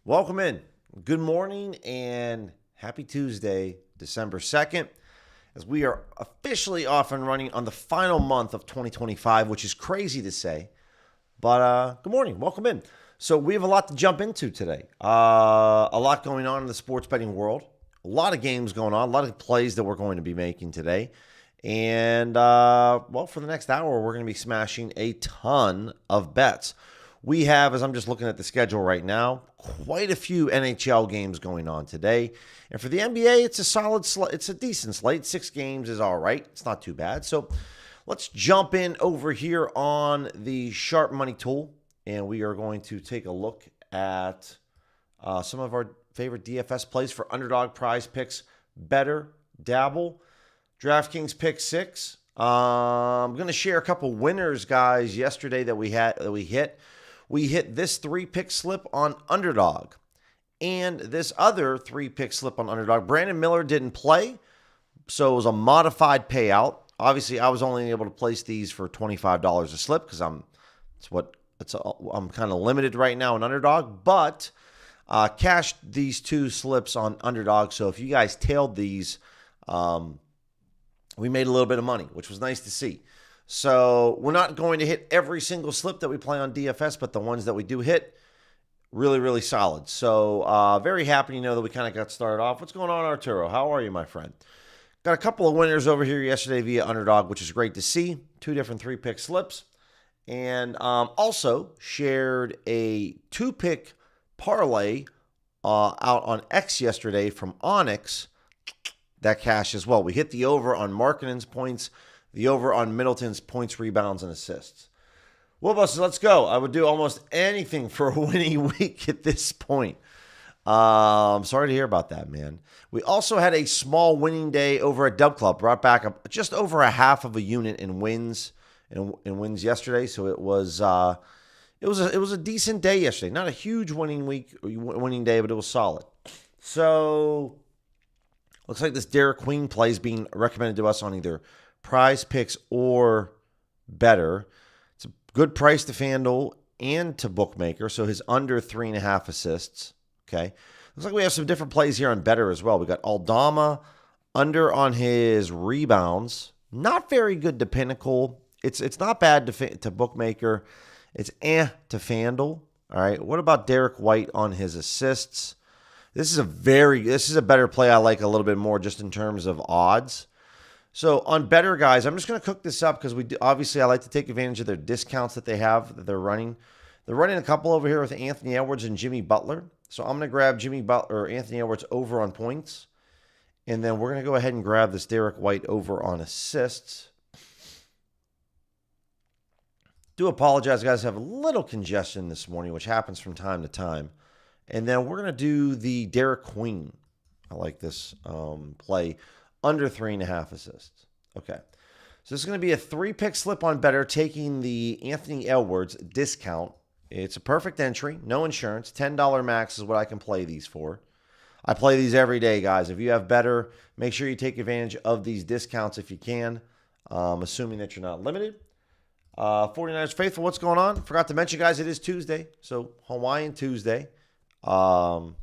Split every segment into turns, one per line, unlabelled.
Welcome in. Good morning and happy Tuesday, December 2nd, as we are officially off and running on the final month of 2025, which is crazy to say. But good morning. Welcome in. So we have a lot to jump into today. A lot going on in the sports betting world. A lot of games going on. A lot of plays that we're going to be making today. And, for the next hour, we're going to be smashing a ton of bets. We have, as I'm just looking at the schedule right now, quite a few NHL games going on today. And for the NBA, it's a solid slate. It's a decent slate. 6 games is all right. It's not too bad. So let's jump in over here on the Sharp Money tool. And we are going to take a look at some of our favorite DFS plays for underdog, PrizePicks, better, dabble, DraftKings pick 6. I'm going to share a couple winners, guys, yesterday that we hit. We hit this 3-pick slip on underdog and this other 3-pick slip on underdog. Brandon Miller didn't play, so it was a modified payout. Obviously, I was only able to place these for $25 a slip because I'm kind of limited right now in underdog, but cashed these 2 slips on underdog. So if you guys tailed these, we made a little bit of money, which was nice to see. So we're not going to hit every single slip that we play on DFS, but the ones that we do hit, really, really solid. So very happy to know that we kind of got started off. What's going on, Arturo? How are you, my friend? Got a couple of winners over here yesterday via underdog, which is great to see. 2 different 3-pick slips. And also shared a 2-pick parlay out on X yesterday from Onyx. That cash as well. We hit the over on Markkanen's points, the over on Middleton's points, rebounds, and assists. Well, bosses, let's go. I would do almost anything for a winning week at this point. I'm sorry to hear about that, man. We also had a small winning day over at Dub Club. Brought back just over a half of a unit in wins wins yesterday. So it was a decent day yesterday. Not a huge winning day, but it was solid. So looks like this Derek Queen play is being recommended to us on either PrizePicks or better. It's a good price to FanDuel and to Bookmaker, so his under 3.5 assists. Okay. Looks like we have some different plays here on better as well. We got Aldama under on his rebounds. Not very good to Pinnacle. It's not bad to Bookmaker. It's to FanDuel. All right. What about Derek White on his assists? This is a better play I like a little bit more just in terms of odds. So on better, guys, I'm just going to cook this up because obviously I like to take advantage of their discounts that they have that they're running. They're running a couple over here with Anthony Edwards and Jimmy Butler. So I'm going to grab Jimmy Butler or Anthony Edwards over on points. And then we're going to go ahead and grab this Derek White over on assists. Do apologize, guys. I have a little congestion this morning, which happens from time to time. And then we're going to do the Derek Queen. I like this play. Under 3.5 assists. Okay. So this is going to be a 3-pick slip on better, taking the Anthony Edwards discount. It's a perfect entry. No insurance. $10 max is what I can play these for. I play these every day, guys. If you have better, make sure you take advantage of these discounts if you can, assuming that you're not limited. 49ers Faithful, what's going on? Forgot to mention, guys, it is Tuesday. So Hawaiian Tuesday. So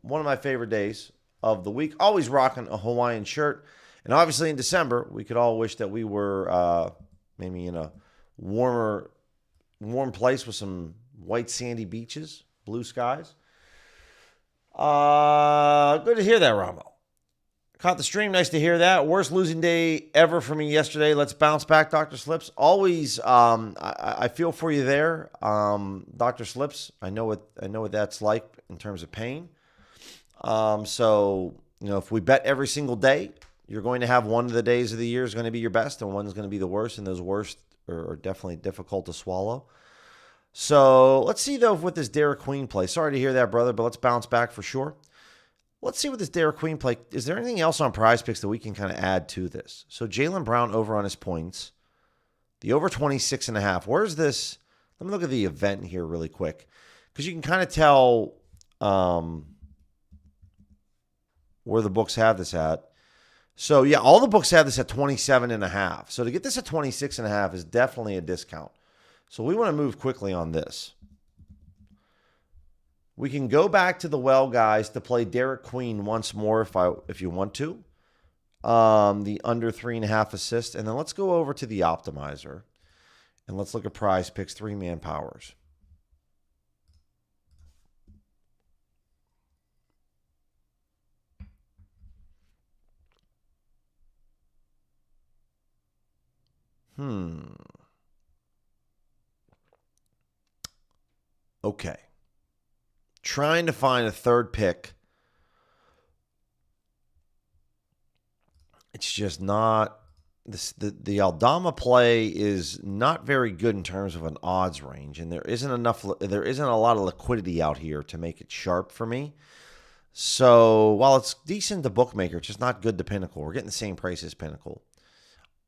one of my favorite days of the week. Always rocking a Hawaiian shirt. And obviously in December, we could all wish that we were maybe in a warm place with some white sandy beaches, blue skies. Good to hear that, Ramo. Caught the stream. Nice to hear that. Worst losing day ever for me yesterday. Let's bounce back, Dr. Slips. Always, I feel for you there, Dr. Slips. I know what that's like in terms of pain. If we bet every single day, you're going to have one of the days of the year is going to be your best and one's going to be the worst, and those worst are definitely difficult to swallow. So let's see, though, with this Derek Queen play. Sorry to hear that, brother, but let's bounce back for sure. Let's see what this Derek Queen play. Is there anything else on PrizePicks that we can kind of add to this? So Jaylen Brown over on his points. The over 26.5. Where's this? Let me look at the event here really quick because you can kind of tell where the books have this at. So, yeah, all the books have this at 27.5. So to get this at 26.5 is definitely a discount. So we want to move quickly on this. We can go back to the well, guys, to play Derek Queen once more if you want to. The under 3.5 assists. And then let's go over to the optimizer. And let's look at PrizePicks 3-man powers. Okay. Trying to find a third pick. It's just not the Aldama play is not very good in terms of an odds range, and there isn't a lot of liquidity out here to make it sharp for me. So while it's decent to bookmaker, it's just not good to Pinnacle. We're getting the same price as Pinnacle.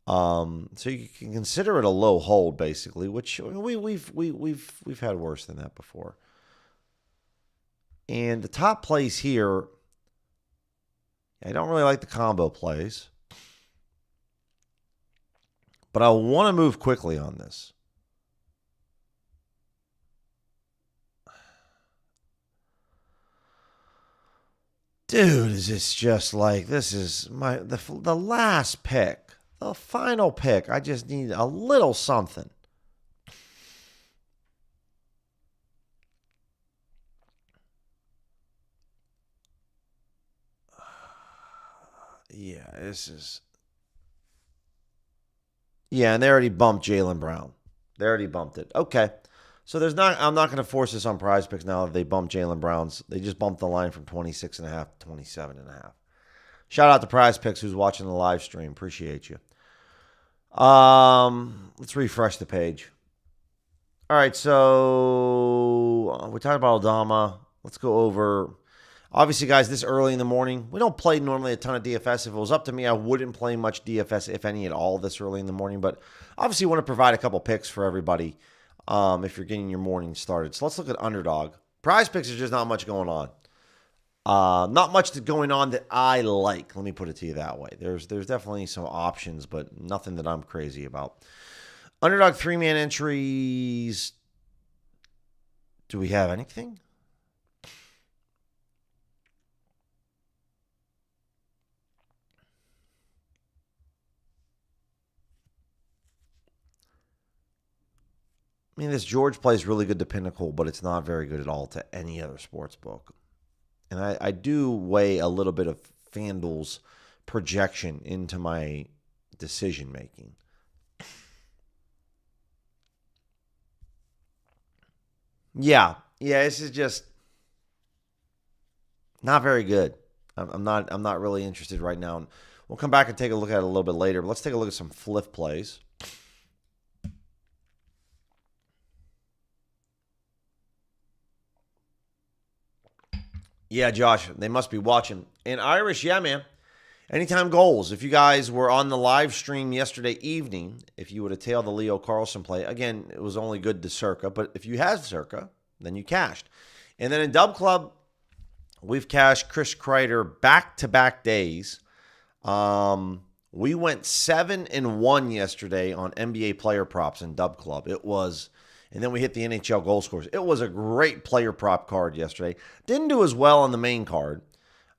So you can consider it a low hold, basically, which we've had worse than that before. And the top plays here, I don't really like the combo plays, but I want to move quickly on this. Dude, is this just like, this is the last pick, the final pick. I just need a little something. Yeah, this is. Yeah, and they already bumped Jaylen Brown. They already bumped it. Okay. So I'm not going to force this on PrizePicks now that they bumped Jaylen Brown's. They just bumped the line from 26.5 to 27.5. Shout out to PrizePicks who's watching the live stream. Appreciate you. Let's refresh the page. All right, so we talked about Aldama. Let's go over. Obviously, guys, this early in the morning, we don't play normally a ton of DFS. If it was up to me, I wouldn't play much DFS, if any at all, this early in the morning. But obviously, you want to provide a couple picks for everybody if you're getting your morning started. So let's look at underdog. PrizePicks is just not much going on. Not much going on that I like. Let me put it to you that way. There's definitely some options, but nothing that I'm crazy about. Underdog 3-man entries. Do we have anything? I mean, this George play is really good to Pinnacle, but it's not very good at all to any other sports book. And I do weigh a little bit of FanDuel's projection into my decision making. Yeah, this is just not very good. I'm not really interested right now. We'll come back and take a look at it a little bit later. But let's take a look at some flip plays. Yeah, Josh, they must be watching. And Irish, yeah, man. Anytime goals. If you guys were on the live stream yesterday evening, if you would have tailed the Leo Carlson play, again, it was only good to Circa. But if you had Circa, then you cashed. And then in Dub Club, we've cashed Chris Kreider back-to-back days. We went 7-1 yesterday on NBA player props in Dub Club. It was... And then we hit the NHL goal scorers. It was a great player prop card yesterday. Didn't do as well on the main card.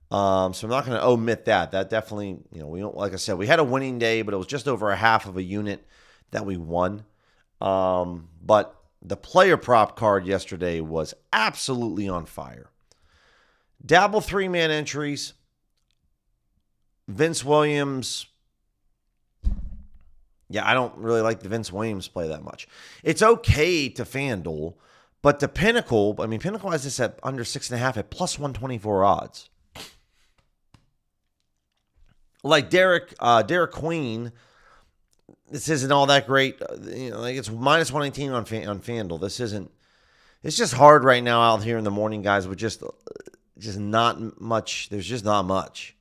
So I'm not going to omit that. That definitely, we don't, like I said, we had a winning day, but it was just over a half of a unit that we won. But the player prop card yesterday was absolutely on fire. Dabble 3-man entries. Vince Williams. Yeah, I don't really like the Vince Williams play that much. It's okay to FanDuel, but the Pinnacle, Pinnacle has this at under 6.5 at plus 124 odds. Like Derek Queen, this isn't all that great. It's minus 118 on FanDuel. This isn't. It's just hard right now out here in the morning, guys, with just not much. There's just not much.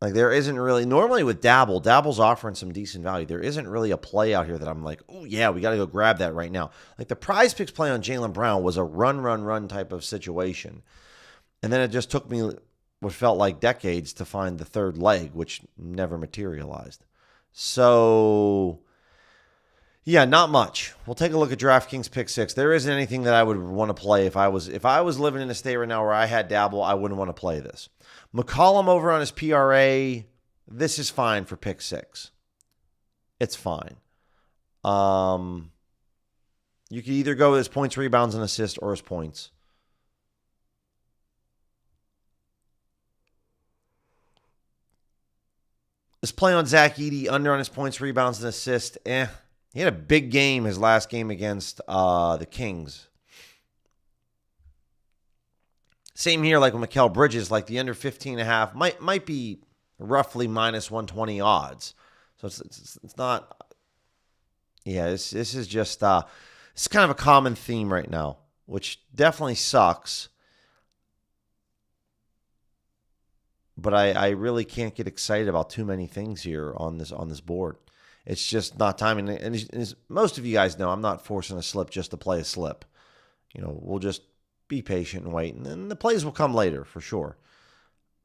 Like, there isn't really, normally with Dabble's offering some decent value. There isn't really a play out here that I'm like, oh, yeah, we got to go grab that right now. Like, the PrizePicks play on Jaylen Brown was a run type of situation. And then it just took me what felt like decades to find the third leg, which never materialized. So, Yeah, not much. We'll take a look at DraftKings Pick 6. There isn't anything that I would want to play if I was living in a state right now where I had Dabble, I wouldn't want to play this. McCollum over on his PRA, this is fine for Pick 6. It's fine. You could either go with his points, rebounds, and assists or his points. This play on Zach Edey, under on his points, rebounds, and assists, He had a big game his last game against the Kings. Same here, like with Mikal Bridges, like the under 15.5 might be roughly minus 120 odds. So it's not. Yeah, this is just it's kind of a common theme right now, which definitely sucks. But I really can't get excited about too many things here on this board. It's just not timing. And as most of you guys know, I'm not forcing a slip just to play a slip. We'll just be patient and wait. And then the plays will come later for sure.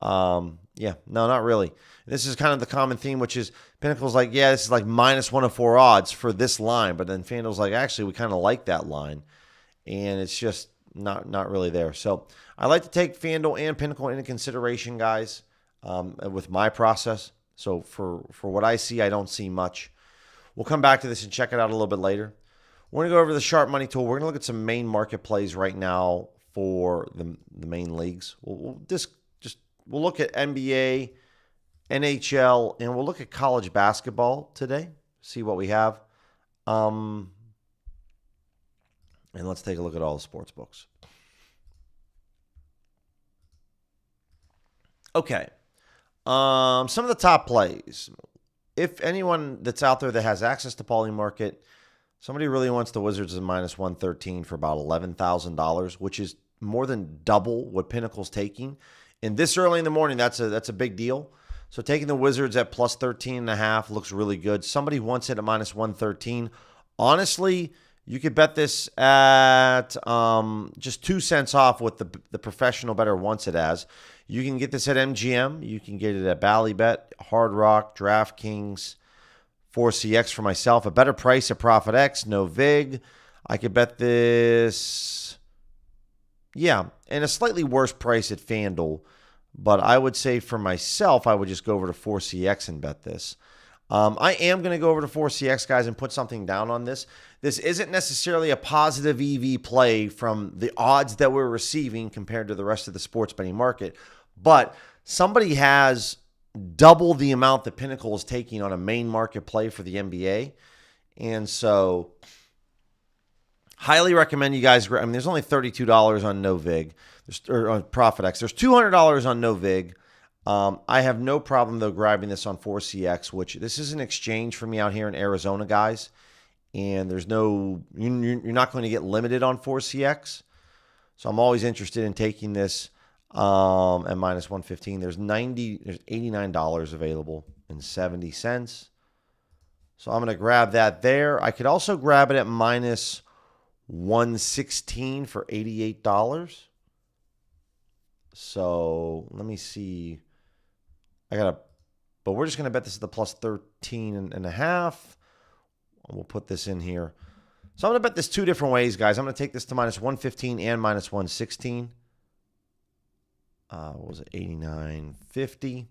Yeah, no, not really. This is kind of the common theme, which is Pinnacle's like, yeah, this is like minus 104 odds for this line. But then FanDuel's like, actually, we kind of like that line. And it's just not really there. So I like to take FanDuel and Pinnacle into consideration, guys, with my process. So for what I see, I don't see much. We'll come back to this and check it out a little bit later. We're going to go over the Sharp Money tool. We're going to look at some main market plays right now for the main leagues. We'll look at NBA, NHL, and we'll look at college basketball today, see what we have. And let's take a look at all the sports books. Okay. Some of the top plays. If anyone that's out there that has access to Pauly Market, somebody really wants the Wizards at minus 113 for about $11,000, which is more than double what Pinnacle's taking. And this early in the morning, that's a big deal. So taking the Wizards at plus 13.5 looks really good. Somebody wants it at minus 113. Honestly, you could bet this at just 2 cents off what the professional bettor wants it as. You can get this at MGM. You can get it at Ballybet, Hard Rock, DraftKings, 4CX for myself. A better price at ProfitX, no VIG. I could bet this, yeah, and a slightly worse price at FanDuel. But I would say for myself, I would just go over to 4CX and bet this. I am going to go over to 4CX, guys, and put something down on this. This isn't necessarily a positive EV play from the odds that we're receiving compared to the rest of the sports betting market. But somebody has double the amount that Pinnacle is taking on a main market play for the NBA. And so highly recommend you guys. I mean, there's only $32 on no VIG, or on ProfitX. There's $200 on no VIG. I have no problem, though, grabbing this on 4CX, which this is an exchange for me out here in Arizona, guys. And there's you're not going to get limited on 4CX. So I'm always interested in taking this at minus 115. There's $89 available and 70 cents. So I'm going to grab that there. I could also grab it at minus 116 for $88. So let me see. But we're just going to bet this at the plus 13.5. We'll put this in here. So I'm going to bet this 2 different ways, guys. I'm going to take this to minus 115 and minus 116. What was it? 89.50.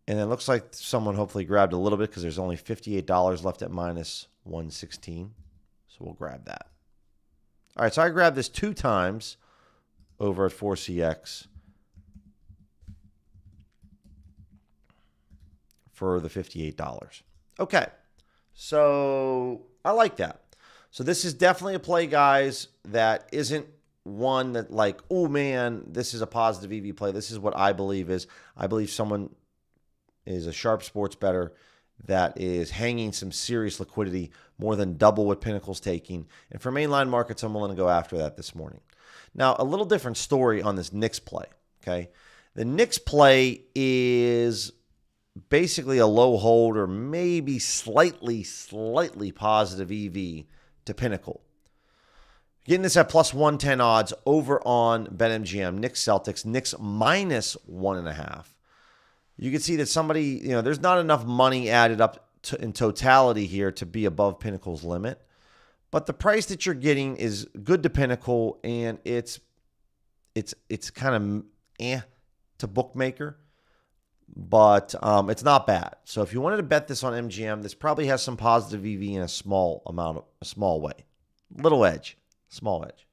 And it looks like someone hopefully grabbed a little bit because there's only $58 left at minus 116. So we'll grab that. All right, so I grabbed this 2 times over at 4CX for the $58. Okay, so I like that. So this is definitely a play, guys, that isn't one that like, oh, man, this is a positive EV play. This is what I believe is. I believe someone is a sharp sports bettor that is hanging some serious liquidity, more than double what Pinnacle's taking. And for mainline markets, I'm willing to go after that this morning. Now, a little different story on this Knicks play, okay? The Knicks play is basically a low hold or maybe slightly positive EV to Pinnacle. Getting this at plus 110 odds over on BetMGM. Knicks Celtics. Knicks minus 1.5. You can see that somebody, there's not enough money added up in totality here to be above Pinnacle's limit. But the price that you're getting is good to Pinnacle, and it's kind of to bookmaker, but it's not bad. So if you wanted to bet this on MGM, this probably has some positive EV in a small way. Little edge, small edge.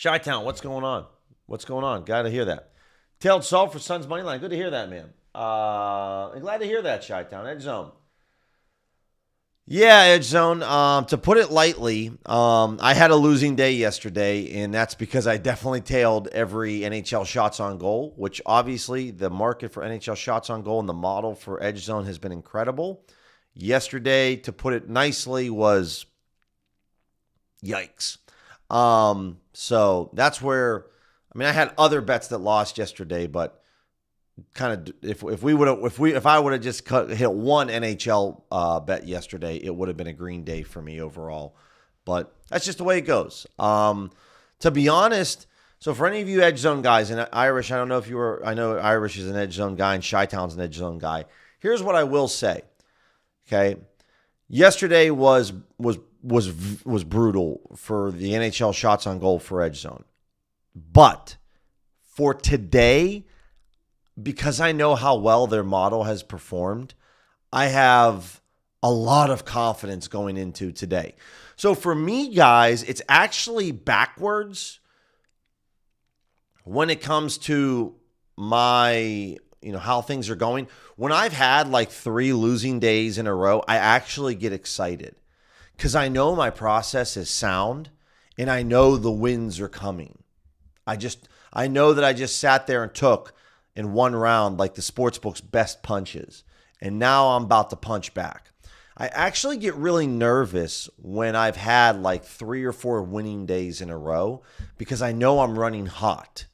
Chi-Town, what's going on? What's going on? Got to hear that. Tailed Salt for Suns Moneyline. Good to hear that, man. I'm glad to hear that, Chi-Town. Edge Zone. Yeah, Edge Zone. To put it lightly, I had a losing day yesterday, and that's because I definitely tailed every NHL shots on goal, which obviously the market for NHL shots on goal and the model for Edge Zone has been incredible. Yesterday, to put it nicely, was yikes. So that's where, I mean, I had other bets that lost yesterday, but kind of if I would have just hit one NHL bet yesterday, it would have been a green day for me overall. But that's just the way it goes. To be honest, so for any of you Edge Zone guys, and Irish, I don't know if you were, I know Irish is an Edge Zone guy and Chi-Town's an Edge Zone guy. Here's what I will say. Okay, yesterday was brutal for the NHL shots on goal for Edge Zone, but for today, because I know how well their model has performed, I have a lot of confidence going into today. So for me, guys, it's actually backwards when it comes to my, how things are going. When I've had like 3 losing days in a row, I actually get excited because I know my process is sound and I know the wins are coming. I know that I just sat there and took in one round like the sportsbook's best punches, and now I'm about to punch back. I actually get really nervous when I've had like 3 or 4 winning days in a row because I know I'm running hot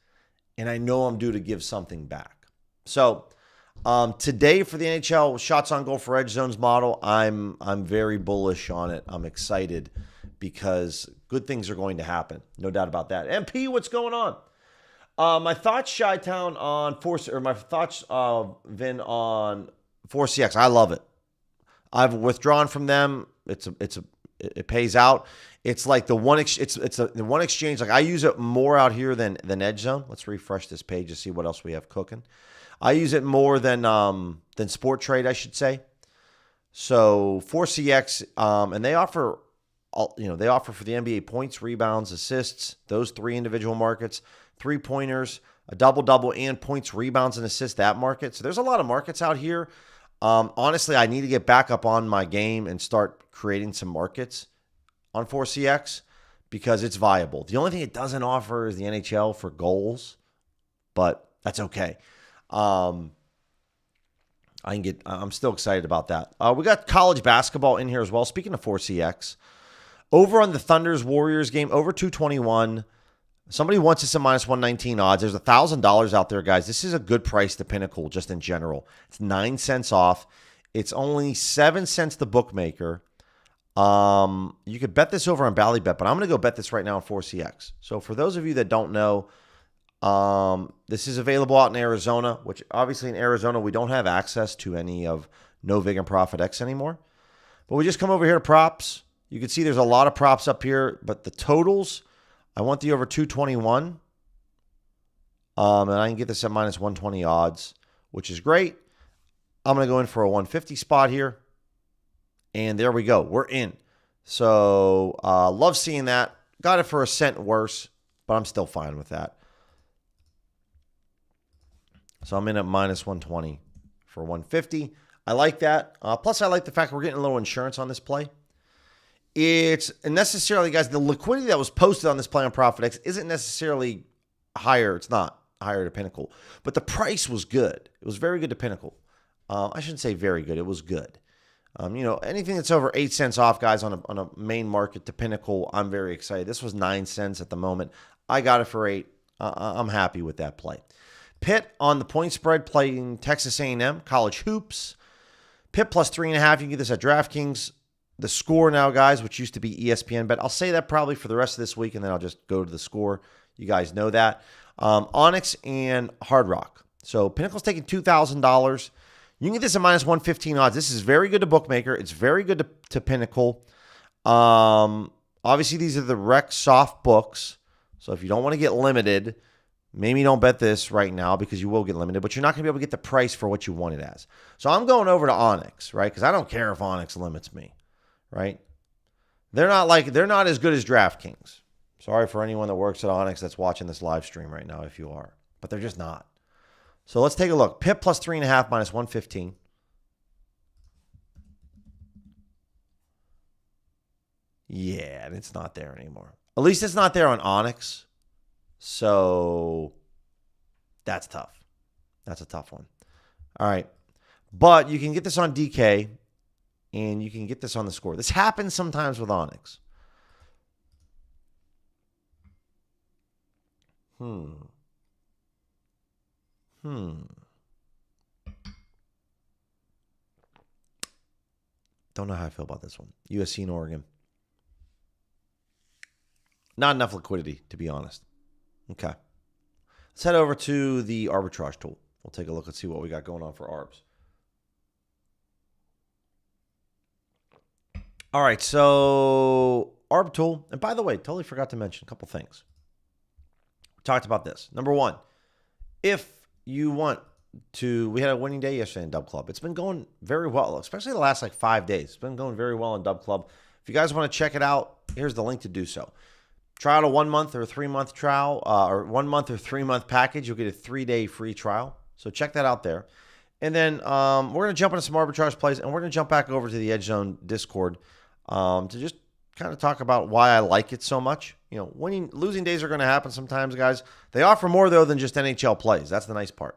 and I know I'm due to give something back. So today for the NHL shots on goal for Edge Zone's model, I'm very bullish on it. I'm excited because good things are going to happen. No doubt about that. MP, what's going on? My thoughts, Chi-Town, on my thoughts, Vin, on 4CX. I love it. I've withdrawn from them. It pays out. It's like the one the one exchange. Like I use it more out here than Edge Zone. Let's refresh this page to see what else we have cooking. I use it more than Sport Trade, I should say. So 4CX, and they offer they offer for the NBA points, rebounds, assists, those 3 individual markets, 3-pointers, a double-double, and points, rebounds, and assists, that market. So there's a lot of markets out here. Honestly, I need to get back up on my game and start creating some markets on 4CX because it's viable. The only thing it doesn't offer is the NHL for goals, but that's okay. I'm still excited about that. We got college basketball in here as well. Speaking of 4CX, over on the Thunder's Warriors game, over 221. Somebody wants us at minus 119 odds. There's $1,000 out there, guys. This is a good price to Pinnacle just in general. It's 9 cents off. It's only 7 cents the bookmaker. You could bet this over on Ballybet, but I'm going to go bet this right now on 4CX. So for those of you that don't know, this is available out in Arizona, which obviously in Arizona, we don't have access to any of No Vig and Profit X anymore. But we just come over here to props. You can see there's a lot of props up here, but the totals, I want the over 221. And I can get this at minus 120 odds, which is great. I'm going to go in for a 150 spot here. And there we go. We're in. So love seeing that. Got it for a cent worse, but I'm still fine with that. So I'm in at minus 120 for 150. I like that. Plus, I like the fact we're getting a little insurance on this play. It's necessarily, guys, the liquidity that was posted on this play on ProfitX isn't necessarily higher. It's not higher to Pinnacle. But the price was good. It was very good to Pinnacle. I shouldn't say very good. It was good. Anything that's over 8 cents off, guys, on a main market to Pinnacle, I'm very excited. This was 9 cents at the moment. I got it for 8. I'm happy with that play. Pitt on the point spread playing Texas A&M, college hoops. Pitt plus 3.5. You can get this at DraftKings. The score now, guys, which used to be ESPN Bet. I'll say that probably for the rest of this week, and then I'll just go to the score. You guys know that. Onyx and Hard Rock. So Pinnacle's taking $2,000. You can get this at minus 115 odds. This is very good to Bookmaker. It's very good to Pinnacle. Obviously, these are the rec soft books. So if you don't want to get limited, maybe don't bet this right now because you will get limited, but you're not going to be able to get the price for what you want it as. So I'm going over to Onyx, right? Because I don't care if Onyx limits me, right? They're not as good as DraftKings. Sorry for anyone that works at Onyx that's watching this live stream right now if you are, but they're just not. So let's take a look. Pip plus 3.5 minus 115. Yeah, and it's not there anymore. At least it's not there on Onyx. So that's tough. That's a tough one. All right. But you can get this on DK and you can get this on the score. This happens sometimes with Onyx. Don't know how I feel about this one. USC and Oregon. Not enough liquidity, to be honest. Okay. Let's head over to the arbitrage tool. We'll take a look and see what we got going on for arbs. All right, so arb tool. And by the way, totally forgot to mention a couple things. We talked about this. Number one, if you want to, we had a winning day yesterday in Dub Club. It's been going very well, especially the last 5 days. It's been going very well in Dub Club. If you guys want to check it out, here's the link to do so. Try out a 1 month or a 3 month trial, or 1 month or 3 month package. You'll get a 3-day free trial. So check that out there. And then we're going to jump into some arbitrage plays, and we're going to jump back over to the Edge Zone Discord to just kind of talk about why I like it so much. You know, losing days are going to happen sometimes, guys. They offer more, though, than just NHL plays. That's the nice part.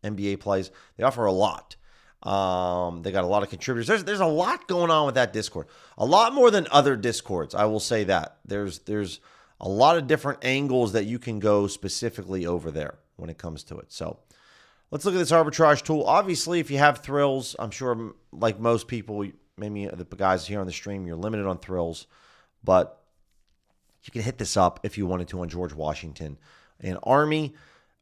NBA plays, they offer a lot. They got a lot of contributors. There's a lot going on with that Discord. A lot more than other Discords, I will say that. There's a lot of different angles that you can go specifically over there when it comes to it. So let's look at this arbitrage tool. Obviously, if you have thrills, I'm sure like most people, maybe the guys here on the stream, you're limited on thrills. But you can hit this up if you wanted to on George Washington and Army.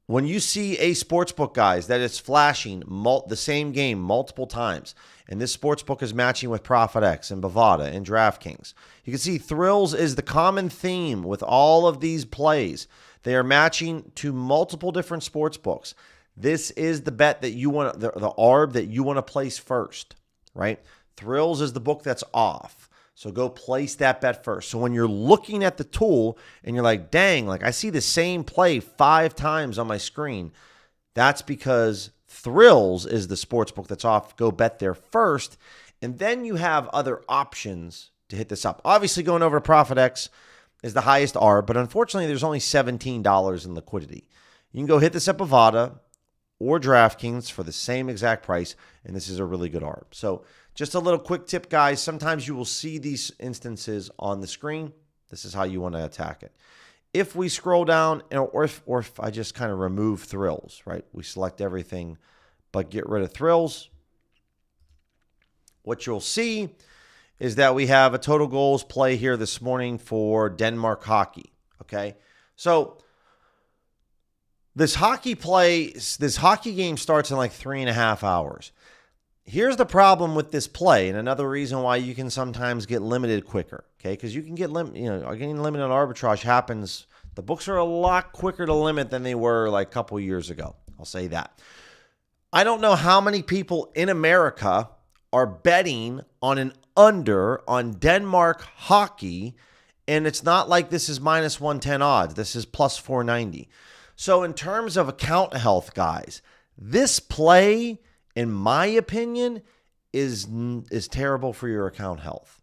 When you see a sportsbook, guys, that is flashing the same game multiple times, and this sportsbook is matching with ProfitX and Bovada and DraftKings, you can see thrills is the common theme with all of these plays. They are matching to multiple different sportsbooks. This is the bet that you want, the ARB that you want to place first, right? Thrills is the book that's off. So go place that bet first. So when you're looking at the tool and you're like, dang, like I see the same play 5 times on my screen, that's because Thrills is the sports book that's off. Go bet there first. And then you have other options to hit this up. Obviously, going over to ProfitX is the highest ARB, but unfortunately, there's only $17 in liquidity. You can go hit this at Bovada or DraftKings for the same exact price, and this is a really good ARB. So just a little quick tip, guys. Sometimes you will see these instances on the screen. This is how you want to attack it. If we scroll down, or if I just kind of remove thrills, right? We select everything but get rid of thrills. What you'll see is that we have a total goals play here this morning for Denmark hockey, okay? So this hockey game starts in like 3.5 hours. Here's the problem with this play, and another reason why you can sometimes get limited quicker, okay? Because you can get getting limited on arbitrage happens. The books are a lot quicker to limit than they were like a couple years ago. I'll say that. I don't know how many people in America are betting on an under on Denmark hockey, and it's not like this is minus 110 odds. This is plus 490. So in terms of account health, guys, this play, in my opinion, is terrible for your account health.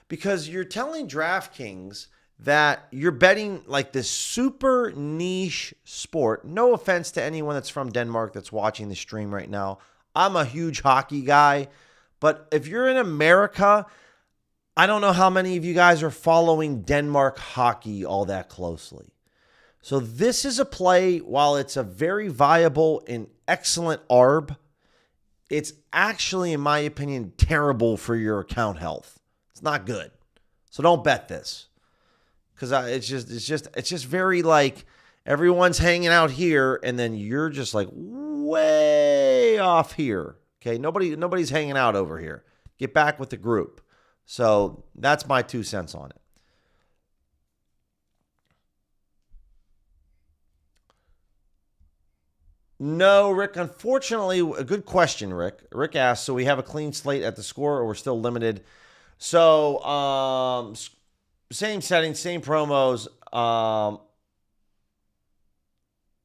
Because you're telling DraftKings that you're betting like this super niche sport. No offense to anyone that's from Denmark that's watching the stream right now. I'm a huge hockey guy. But if you're in America, I don't know how many of you guys are following Denmark hockey all that closely. So this is a play, while it's a very viable and excellent ARB, it's actually, in my opinion, terrible for your account health. It's not good. So don't bet this. Because it's just very like everyone's hanging out here, and then you're just like way off here. Okay, nobody's hanging out over here. Get back with the group. So that's my 2 cents on it. No, Rick, unfortunately, a good question, Rick. Rick asked, so we have a clean slate at the score or we're still limited? So, same settings, same promos.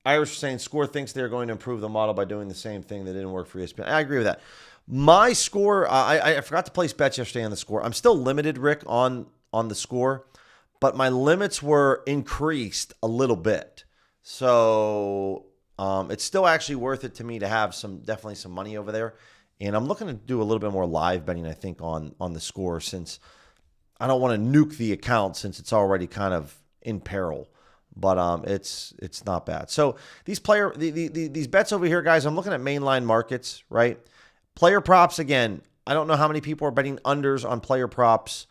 Irish was saying Score thinks they're going to improve the model by doing the same thing that didn't work for ESPN. I agree with that. My score, I forgot to place bets yesterday on the score. I'm still limited, Rick, on the score, but my limits were increased a little bit. So it's still actually worth it to me to have definitely some money over there. And I'm looking to do a little bit more live betting, I think, on the score, since I don't want to nuke the account since it's already kind of in peril. But it's not bad. So these bets over here, guys, I'm looking at mainline markets, right? Player props, again, I don't know how many people are betting unders on player props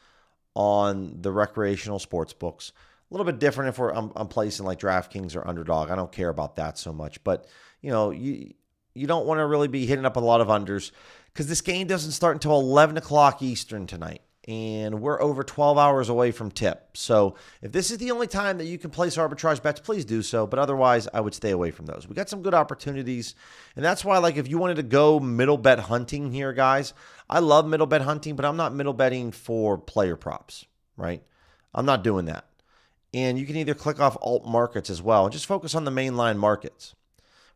on the recreational sports books. A little bit different if I'm placing like DraftKings or Underdog. I don't care about that so much. But, you don't want to really be hitting up a lot of unders because this game doesn't start until 11 o'clock Eastern tonight. And we're over 12 hours away from tip. So if this is the only time that you can place arbitrage bets, please do so. But otherwise, I would stay away from those. We got some good opportunities. And that's why, like, if you wanted to go middle bet hunting here, guys, I love middle bet hunting, but I'm not middle betting for player props, right? I'm not doing that. And you can either click off alt markets as well and just focus on the mainline markets.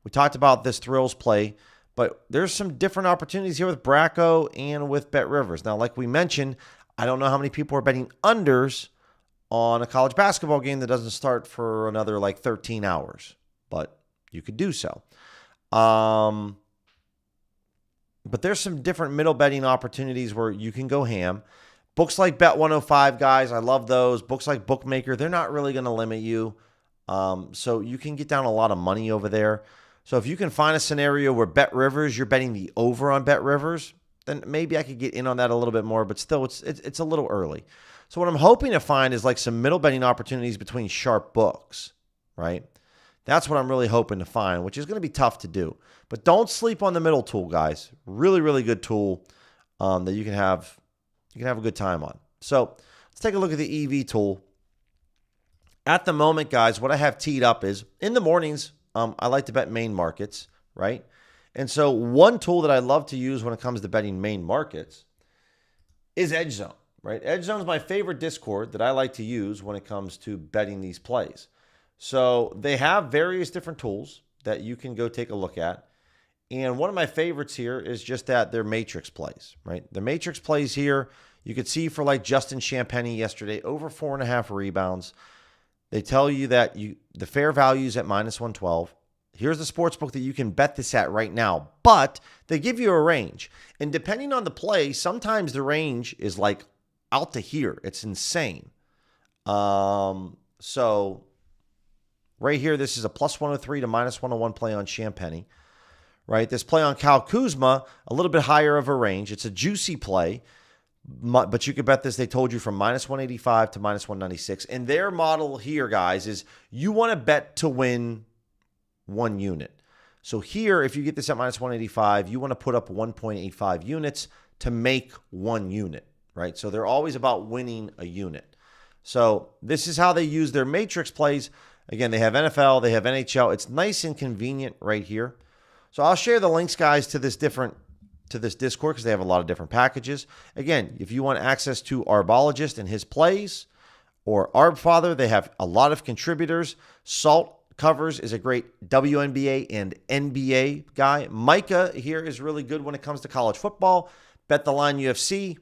We talked about this thrills play, but there's some different opportunities here with Bracco and with Bet Rivers. Now, like we mentioned, I don't know how many people are betting unders on a college basketball game that doesn't start for another like 13 hours, but you could do so. But there's some different middle betting opportunities where you can go ham. Books like Bet 105, guys, I love those. Books like Bookmaker, they're not really going to limit you. So you can get down a lot of money over there. So if you can find a scenario where Bet Rivers, you're betting the over on Bet Rivers, then maybe I could get in on that a little bit more, but still it's a little early. So what I'm hoping to find is like some middle betting opportunities between sharp books, right? That's what I'm really hoping to find, which is going to be tough to do. But don't sleep on the middle tool, guys. Really, really good tool that you can have a good time on. So let's take a look at the EV tool. At the moment, guys, what I have teed up is in the mornings, I like to bet main markets, right? And so one tool that I love to use when it comes to betting main markets is Edge Zone, right? Edge Zone is my favorite Discord that I like to use when it comes to betting these plays. So they have various different tools that you can go take a look at. And one of my favorites here is just that their matrix plays, right? The matrix plays here, you could see for like Justin Champagny yesterday, over 4.5 rebounds. They tell you that the fair value is at minus 112. Here's the sports book that you can bet this at right now, but they give you a range. And depending on the play, sometimes the range is like out to here. It's insane. So right here, this is a plus 103 to minus 101 play on Champagny, right? This play on Kyle Kuzma, a little bit higher of a range. It's a juicy play. But you could bet this, they told you, from minus 185 to minus 196. And their model here, guys, is you want to bet to win 1 unit. So here, if you get this at minus 185, you want to put up 1.85 units to make 1 unit, right? So they're always about winning a unit. So this is how they use their matrix plays. Again, they have NFL, they have NHL. It's nice and convenient right here. So I'll share the links, guys, to this Discord because they have a lot of different packages. Again, if you want access to Arbologist and his plays or Arbfather, they have a lot of contributors. Salt Covers is a great WNBA and NBA guy. Micah here is really good when it comes to college football. Bet the Line UFC.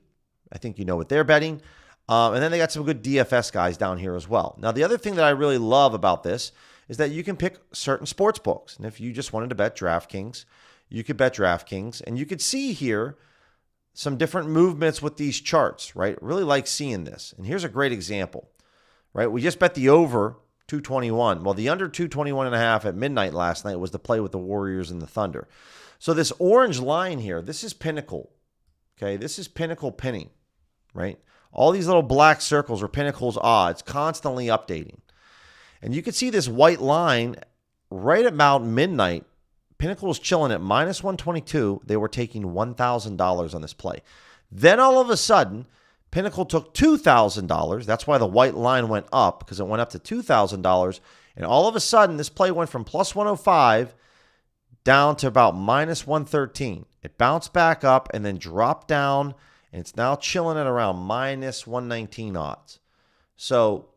I think you know what they're betting. And then they got some good DFS guys down here as well. Now, the other thing that I really love about this is that you can pick certain sports books. And if you just wanted to bet DraftKings, you could bet DraftKings. And you could see here some different movements with these charts, right? Really like seeing this. And here's a great example, right? We just bet the over 221. Well, the under 221.5 at midnight last night was the play with the Warriors and the Thunder. So this orange line here, this is Pinnacle. Okay, this is Pinnacle pinning, right? All these little black circles are Pinnacle's odds, constantly updating. And you can see this white line right about midnight. Pinnacle was chilling at minus 122. They were taking $1,000 on this play. Then all of a sudden, Pinnacle took $2,000. That's why the white line went up, because it went up to $2,000. And all of a sudden, this play went from plus 105 down to about minus 113. It bounced back up and then dropped down, and it's now chilling at around minus 119 odds. So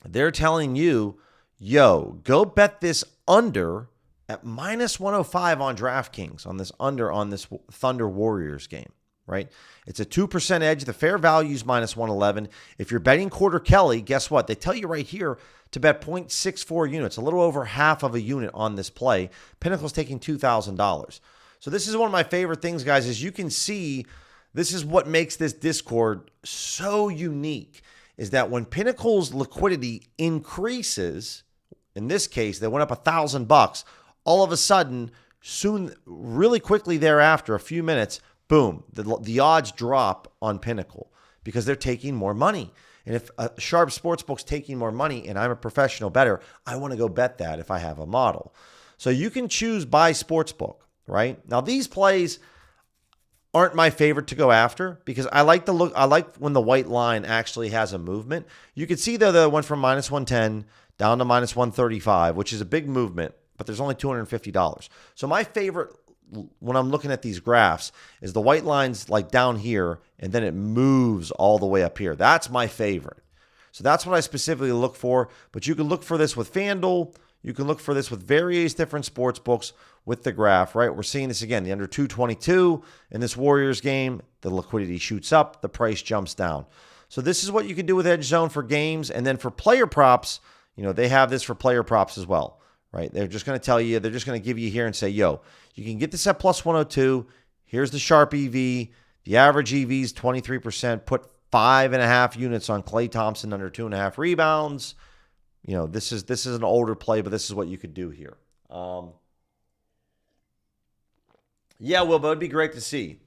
they're telling you, yo, go bet this under at minus 105 on DraftKings, on this under on this Thunder Warriors game, right? It's a 2% edge. The fair value is minus 111. If you're betting quarter Kelly, guess what? They tell you right here to bet 0.64 units, a little over half of a unit on this play. Pinnacle's taking $2,000. So this is one of my favorite things, guys, is you can see this is what makes this Discord so unique, is that when Pinnacle's liquidity increases, in this case, they went up $1,000, all of a sudden, soon, really quickly thereafter, a few minutes, boom, the odds drop on Pinnacle because they're taking more money. And if a sharp sportsbook's taking more money and I'm a professional bettor, I want to go bet that if I have a model. So you can choose by sportsbook, right? Now, these plays aren't my favorite to go after because I like the look. I like when the white line actually has a movement. You can see though that it went from minus 110 down to minus 135, which is a big movement, but there's only $250. So my favorite when I'm looking at these graphs is the white line's like down here and then it moves all the way up here. That's my favorite. So that's what I specifically look for, but you can look for this with FanDuel. You can look for this with various different sports books with the graph, right? We're seeing this again, the under 222 in this Warriors game, the liquidity shoots up, the price jumps down. So this is what you can do with Edge Zone for games. And then for player props, you know, they have this for player props as well, right? They're just going to tell you, they're just going to give you here and say, yo, you can get this at plus 102. Here's the sharp EV. The average EV is 23%. Put 5.5 units on Klay Thompson under 2.5 rebounds. You know, this is an older play, but this is what you could do here. Yeah, Will, but it'd be great to see.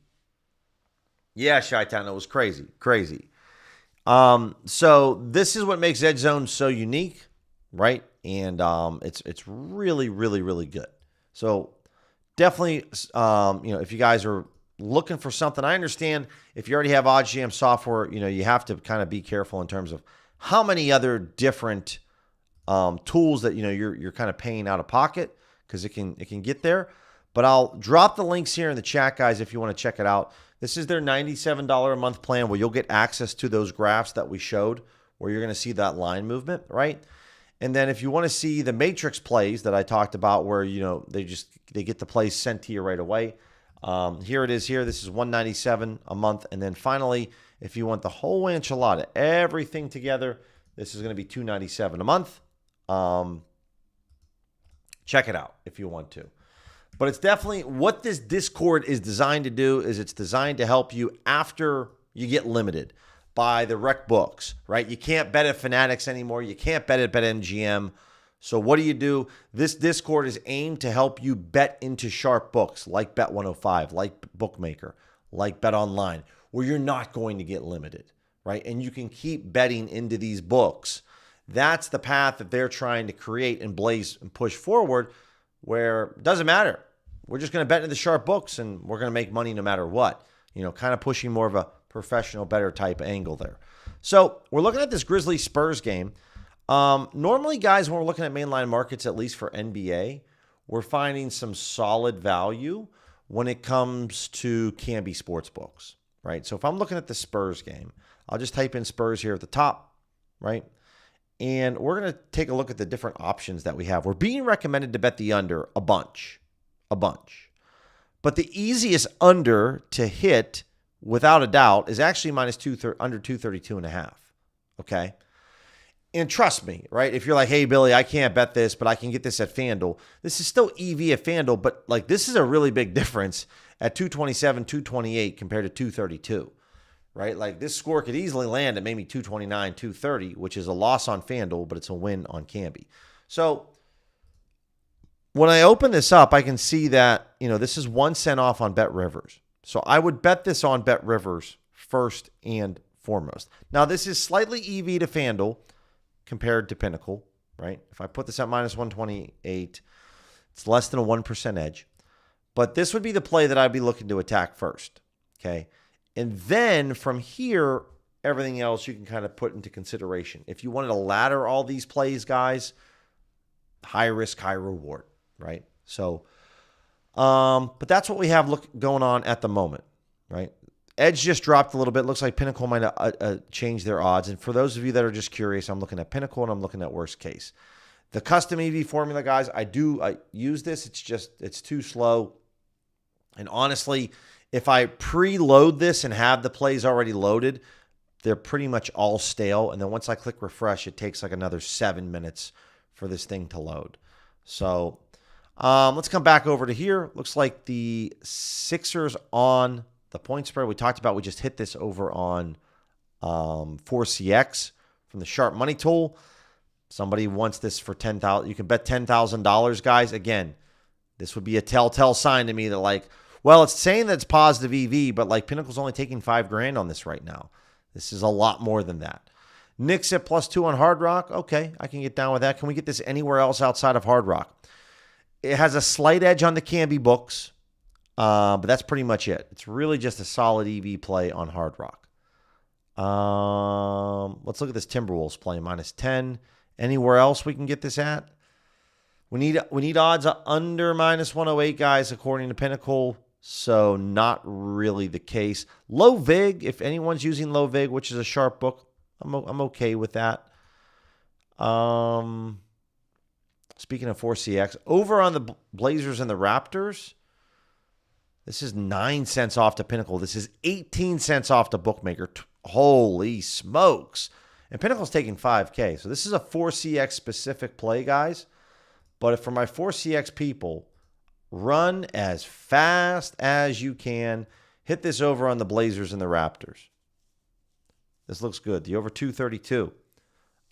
Yeah, Chi-Town, it was crazy. So this is what makes Edge Zone so unique, right? And it's really, really, really good. So definitely, if you guys are looking for something, I understand if you already have OddsJam software, you have to kind of be careful in terms of how many other different tools that you're kind of paying out of pocket, because it can get there. But I'll drop the links here in the chat, guys, if you want to check it out. This is their $97 a month plan where you'll get access to those graphs that we showed, where you're going to see that line movement, right? And then if you want to see the matrix plays that I talked about, where they get the plays sent to you right away, here it is. Here, this is $197 a month. And then finally, if you want the whole enchilada, everything together, this is going to be $297 a month. Check it out if you want to. But it's definitely what this Discord is designed to do. Is it's designed to help you after you get limited by the rec books, right? You can't bet at Fanatics anymore. You can't bet at BetMGM. So what do? This Discord is aimed to help you bet into sharp books like Bet105, like Bookmaker, like BetOnline, where you're not going to get limited, right? And you can keep betting into these books. That's the path that they're trying to create and blaze and push forward, where it doesn't matter. We're just going to bet into the sharp books and we're going to make money no matter what. Kind of pushing more of a professional bettor type angle there. So we're looking at this Grizzlies Spurs game. Normally, guys, when we're looking at mainline markets, at least for NBA, we're finding some solid value when it comes to Kambi Sportsbooks, right? So if I'm looking at the Spurs game, I'll just type in Spurs here at the top, right? And we're going to take a look at the different options that we have. We're being recommended to bet the under a bunch. But the easiest under to hit, without a doubt, is actually under 232.5. Okay? And trust me, right? If you're like, hey, Billy, I can't bet this, but I can get this at FanDuel. This is still EV at FanDuel, but this is a really big difference at 227, 228 compared to 232. Right? This score could easily land at maybe 229, 230, which is a loss on FanDuel, but it's a win on Kambi. So when I open this up, I can see that, this is 1 cent off on BetRivers. So I would bet this on BetRivers first and foremost. Now, this is slightly EV to FanDuel compared to Pinnacle, right? If I put this at minus 128, It's less than a 1% edge. But this would be the play that I'd be looking to attack first, okay? And then from here, everything else you can kind of put into consideration. If you wanted to ladder all these plays, guys, high risk, high reward, right? So, but that's what we have going on at the moment, right? Edge just dropped a little bit. Looks like Pinnacle might have changed their odds. And for those of you that are just curious, I'm looking at Pinnacle and I'm looking at worst case. The custom EV formula, guys, I use this. It's too slow. And honestly, if I preload this and have the plays already loaded, they're pretty much all stale. And then once I click refresh, it takes like another 7 minutes for this thing to load. So let's come back over to here. Looks like the Sixers on the point spread we talked about. We just hit this over on 4CX from the Sharp Money tool. Somebody wants this for $10,000. You can bet $10,000, guys. Again, this would be a telltale sign to me that, like, well, it's saying that it's positive EV, but like Pinnacle's only taking $5,000 on this right now. This is a lot more than that. Knicks at +2 on Hard Rock. Okay, I can get down with that. Can we get this anywhere else outside of Hard Rock? It has a slight edge on the Canby books, but that's pretty much it. It's really just a solid EV play on Hard Rock. Let's look at this Timberwolves play, -10. Anywhere else we can get this at? We need odds under -108, guys, according to Pinnacle. So not really the case. Low VIG, if anyone's using low VIG, which is a sharp book, I'm okay with that. Speaking of 4CX, over on the Blazers and the Raptors, this is 9 cents off to Pinnacle. This is 18 cents off to Bookmaker. Holy smokes. And Pinnacle's taking $5K. So this is a 4CX specific play, guys. But for my 4CX people, run as fast as you can. Hit this over on the Blazers and the Raptors. This looks good. The over 232.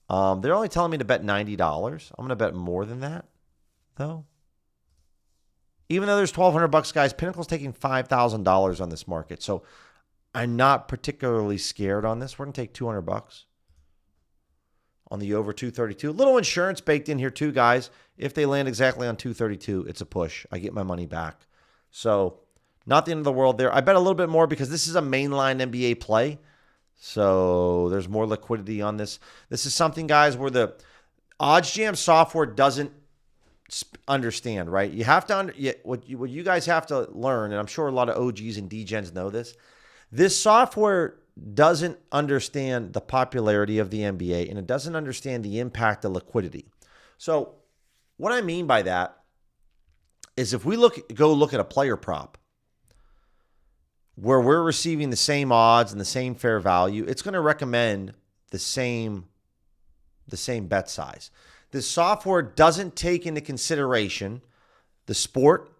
They're only telling me to bet $90. I'm going to bet more than that, though. Even though there's $1,200, guys, Pinnacle's taking $5,000 on this market. So I'm not particularly scared on this. We're going to take $200 on the over 232. A little insurance baked in here too, guys. If they land exactly on 232, it's a push. I get my money back. So not the end of the world there. I bet a little bit more because this is a mainline NBA play. So there's more liquidity on this. This is something, guys, where the OddsJam software doesn't understand, right? You have to what you guys have to learn, and I'm sure a lot of OGs and DGens know this. This software doesn't understand the popularity of the NBA, and it doesn't understand the impact of liquidity. So what I mean by that is if we go look at a player prop where we're receiving the same odds and the same fair value, it's going to recommend the same bet size. This software doesn't take into consideration the sport,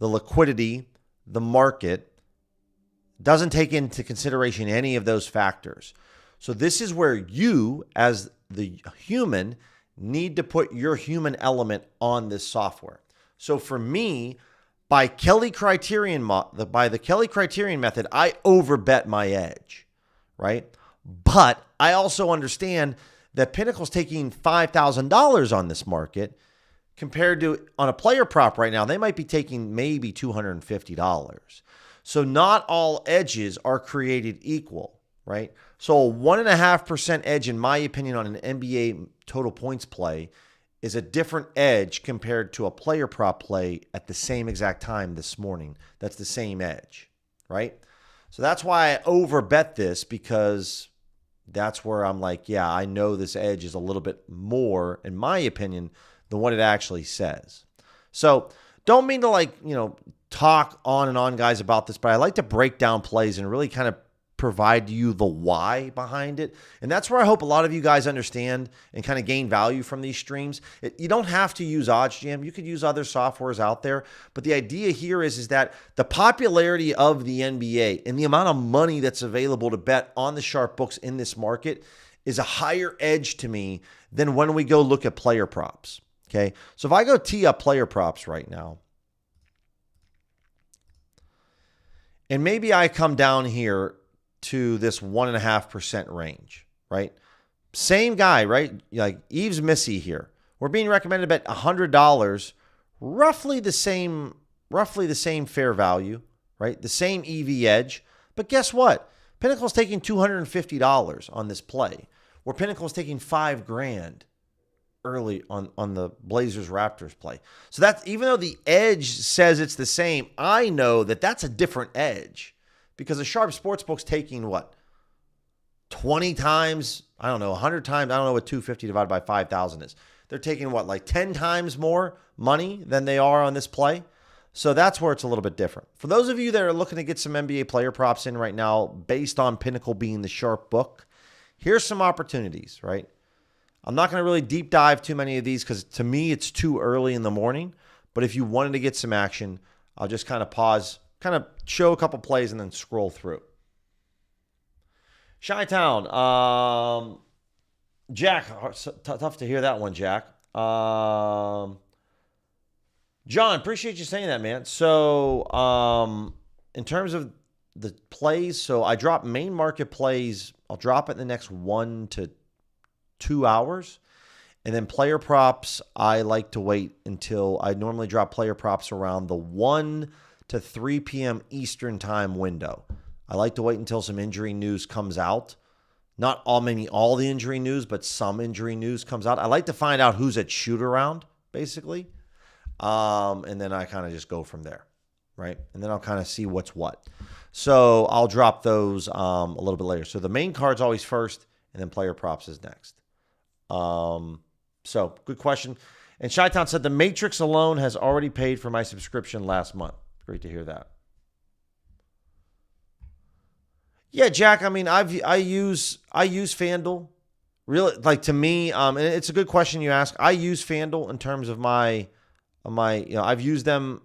the liquidity, the market, doesn't take into consideration any of those factors. So this is where you, as the human, need to put your human element on this software. So for me, by the Kelly criterion method, I overbet my edge, right? But I also understand that Pinnacle's taking $5,000 on this market compared to on a player prop right now, they might be taking maybe $250. So not all edges are created equal, right? So a 1.5% edge, in my opinion, on an NBA total points play is a different edge compared to a player prop play at the same exact time this morning. That's the same edge, right? So that's why I overbet this, because that's where I'm like, yeah, I know this edge is a little bit more, in my opinion, than what it actually says. So don't mean to talk on and on, guys, about this, but I like to break down plays and really kind of provide you the why behind it. And that's where I hope a lot of you guys understand and kind of gain value from these streams. You don't have to use OddsJam. You could use other softwares out there. But the idea here is that the popularity of the NBA and the amount of money that's available to bet on the sharp books in this market is a higher edge to me than when we go look at player props. Okay. So if I go tee up player props right now, and maybe I come down here to this 1.5% range, right? Same guy, right? Like Eves Missy here. We're being recommended to bet $100 roughly the same fair value, right? The same EV edge. But guess what? Pinnacle's taking $250 on this play, where Pinnacle's taking $5,000 early on the Blazers Raptors play. So that's, even though the edge says it's the same, I know that that's a different edge, because a sharp sportsbook's taking what? 20 times, I don't know, 100 times, I don't know what 250 divided by 5,000 is. They're taking what, like 10 times more money than they are on this play? So that's where it's a little bit different. For those of you that are looking to get some NBA player props in right now, based on Pinnacle being the sharp book, here's some opportunities, right? I'm not going to really deep dive too many of these because to me it's too early in the morning. But if you wanted to get some action, I'll just kind of pause, kind of show a couple plays and then scroll through. Chi-Town. Jack, tough to hear that one, Jack. John, appreciate you saying that, man. So in terms of the plays, so I drop main market plays. I'll drop it in the next 1 to 2 hours. And then player props, I like to wait until I normally drop player props around the 1 to 3 p.m. Eastern time window. I like to wait until some injury news comes out. Not all the injury news, but some injury news comes out. I like to find out who's at shoot around, basically. And then I kind of just go from there, right? And then I'll kind of see what's what. So I'll drop those a little bit later. So the main card's always first, and then player props is next. So good question. And Chi-Town said the Matrix alone has already paid for my subscription last month. Great to hear that. Yeah, Jack. I mean, I use FanDuel. Really, like, to me, and it's a good question you ask. I use FanDuel in terms of my I've used them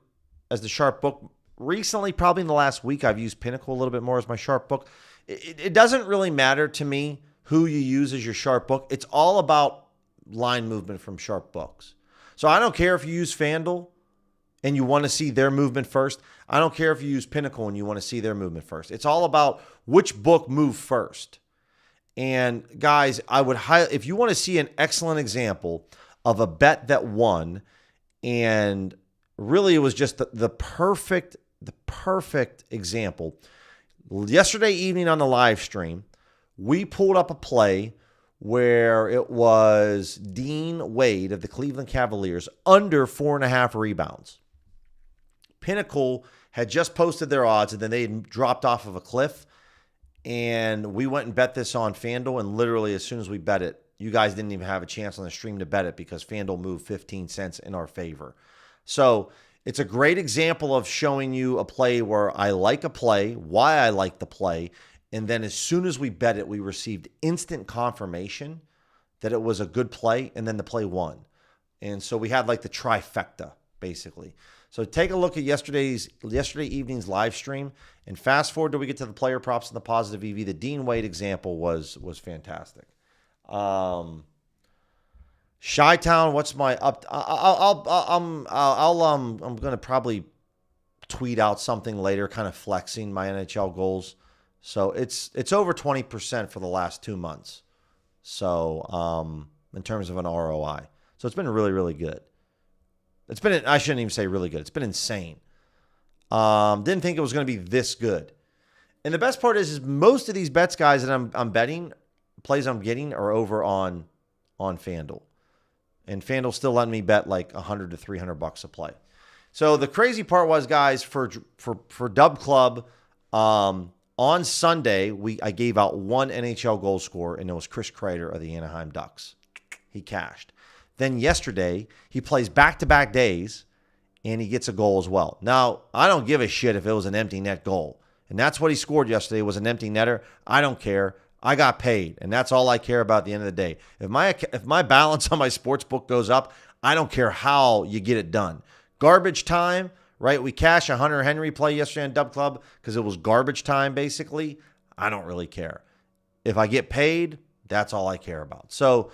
as the sharp book recently. Probably in the last week, I've used Pinnacle a little bit more as my sharp book. It doesn't really matter to me who you use as your sharp book. It's all about line movement from sharp books. So I don't care if you use FanDuel and you want to see their movement first. I don't care if you use Pinnacle and you want to see their movement first. It's all about which book moved first. And guys, I would if you want to see an excellent example of a bet that won, and really it was just the perfect example. Yesterday evening on the live stream, we pulled up a play where it was Dean Wade of the Cleveland Cavaliers under 4.5 rebounds. Pinnacle had just posted their odds, and then they had dropped off of a cliff. And we went and bet this on FanDuel, and literally as soon as we bet it, you guys didn't even have a chance on the stream to bet it because FanDuel moved 15 cents in our favor. So it's a great example of showing you a play where I like a play, why I like the play, and then as soon as we bet it, we received instant confirmation that it was a good play, and then the play won. And so we had like the trifecta, basically. So take a look at yesterday evening's live stream, and fast forward till we get to the player props and the positive EV. The Dean Wade example was fantastic. Chi-Town, what's my up? I'm gonna probably tweet out something later, kind of flexing my NHL goals. So it's over 20% for the last 2 months. So in terms of an ROI, so it's been really, really good. It's been, I shouldn't even say really good. It's been insane. Didn't think it was going to be this good. And the best part is most of these bets, guys, that I'm betting, plays I'm getting are over on FanDuel. And FanDuel's still letting me bet like $100 to $300 a play. So the crazy part was, guys, for Dub Club, on Sunday, I gave out one NHL goal scorer, and it was Chris Kreider of the Anaheim Ducks. He cashed. Then yesterday, he plays back-to-back days, and he gets a goal as well. Now, I don't give a shit if it was an empty net goal. And that's what he scored yesterday, was an empty netter. I don't care. I got paid, and that's all I care about at the end of the day. If my balance on my sports book goes up, I don't care how you get it done. Garbage time, right? We cashed a Hunter Henry play yesterday on Dub Club because it was garbage time, basically. I don't really care. If I get paid, that's all I care about. So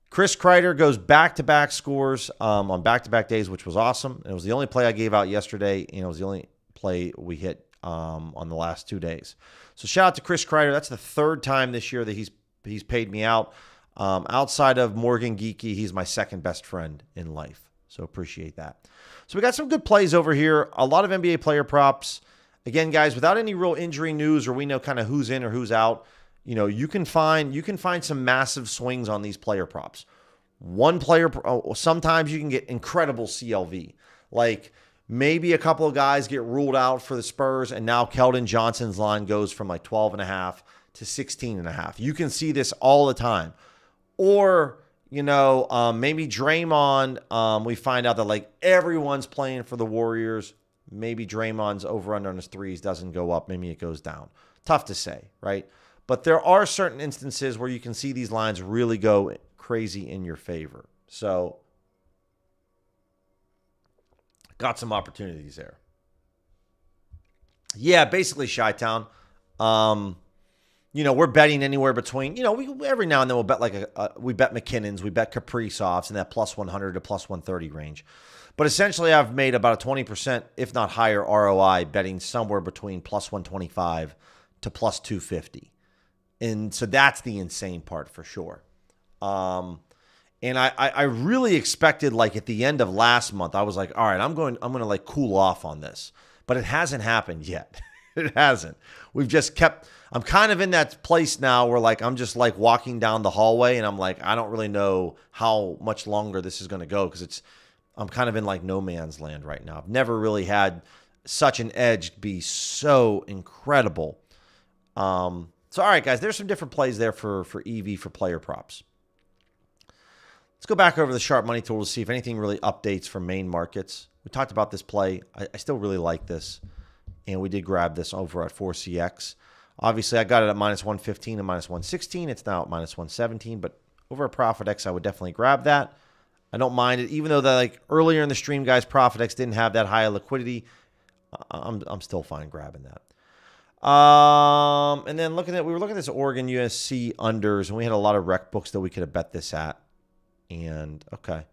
Chris Kreider goes back-to-back scores on back-to-back days, which was awesome. It was the only play I gave out yesterday, and it was the only play we hit on the last 2 days. So shout out to Chris Kreider. That's the third time this year that he's paid me out. Outside of Morgan Geeky, he's my second best friend in life. So appreciate that. So we got some good plays over here. A lot of NBA player props. Again, guys, without any real injury news or we know kind of who's in or who's out, you can find some massive swings on these player props. One player, sometimes you can get incredible CLV. Like maybe a couple of guys get ruled out for the Spurs, and now Keldon Johnson's line goes from like 12.5 to 16.5. You can see this all the time. Or, maybe Draymond, we find out that like everyone's playing for the Warriors. Maybe Draymond's over-under on his threes doesn't go up. Maybe it goes down. Tough to say, right? But there are certain instances where you can see these lines really go crazy in your favor. So, got some opportunities there. Yeah, basically Chi-Town. We're betting anywhere between, we every now and then we'll bet we bet McKinnon's, we bet Kaprizov's in that plus 100 to plus 130 range. But essentially I've made about a 20%, if not higher ROI betting somewhere between plus 125 to plus 250. And so that's the insane part for sure. And I really expected, like at the end of last month, I was like, all right, I'm going to like cool off on this, but it hasn't happened yet. It hasn't. I'm kind of in that place now where like, I'm just like walking down the hallway and I'm like, I don't really know how much longer this is going to go. Cause I'm kind of in like no man's land right now. I've never really had such an edge be so incredible. So, all right, guys, there's some different plays there for EV for player props. Let's go back over the Sharp Money tool to see if anything really updates from main markets. We talked about this play. I still really like this, and we did grab this over at 4CX. Obviously, I got it at minus 115 and minus 116. It's now at minus 117, but over at ProfitX, I would definitely grab that. I don't mind it, even though like earlier in the stream, guys, ProfitX didn't have that high liquidity. I'm still fine grabbing that. And then we were looking at this Oregon USC unders, and we had a lot of rec books that we could have bet this at. And okay,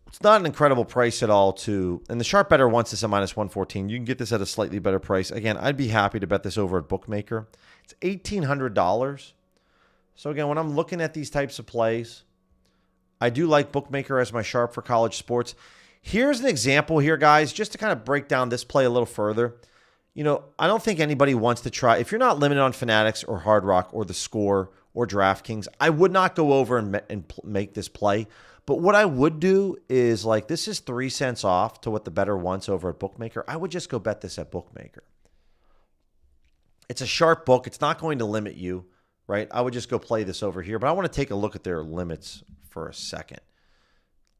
it's not an incredible price at all and the Sharp Better wants this at minus 114. You can get this at a slightly better price. Again, I'd be happy to bet this over at Bookmaker. It's $1,800. So again, when I'm looking at these types of plays, I do like Bookmaker as my Sharp for college sports. Here's an example here, guys, just to kind of break down this play a little further. I don't think anybody wants to try. If you're not limited on Fanatics or Hard Rock or The Score or DraftKings, I would not go over and make this play. But what I would do is, like, this is 3 cents off to what the bettor wants over at Bookmaker. I would just go bet this at Bookmaker. It's a sharp book. It's not going to limit you, right? I would just go play this over here. But I want to take a look at their limits for a second.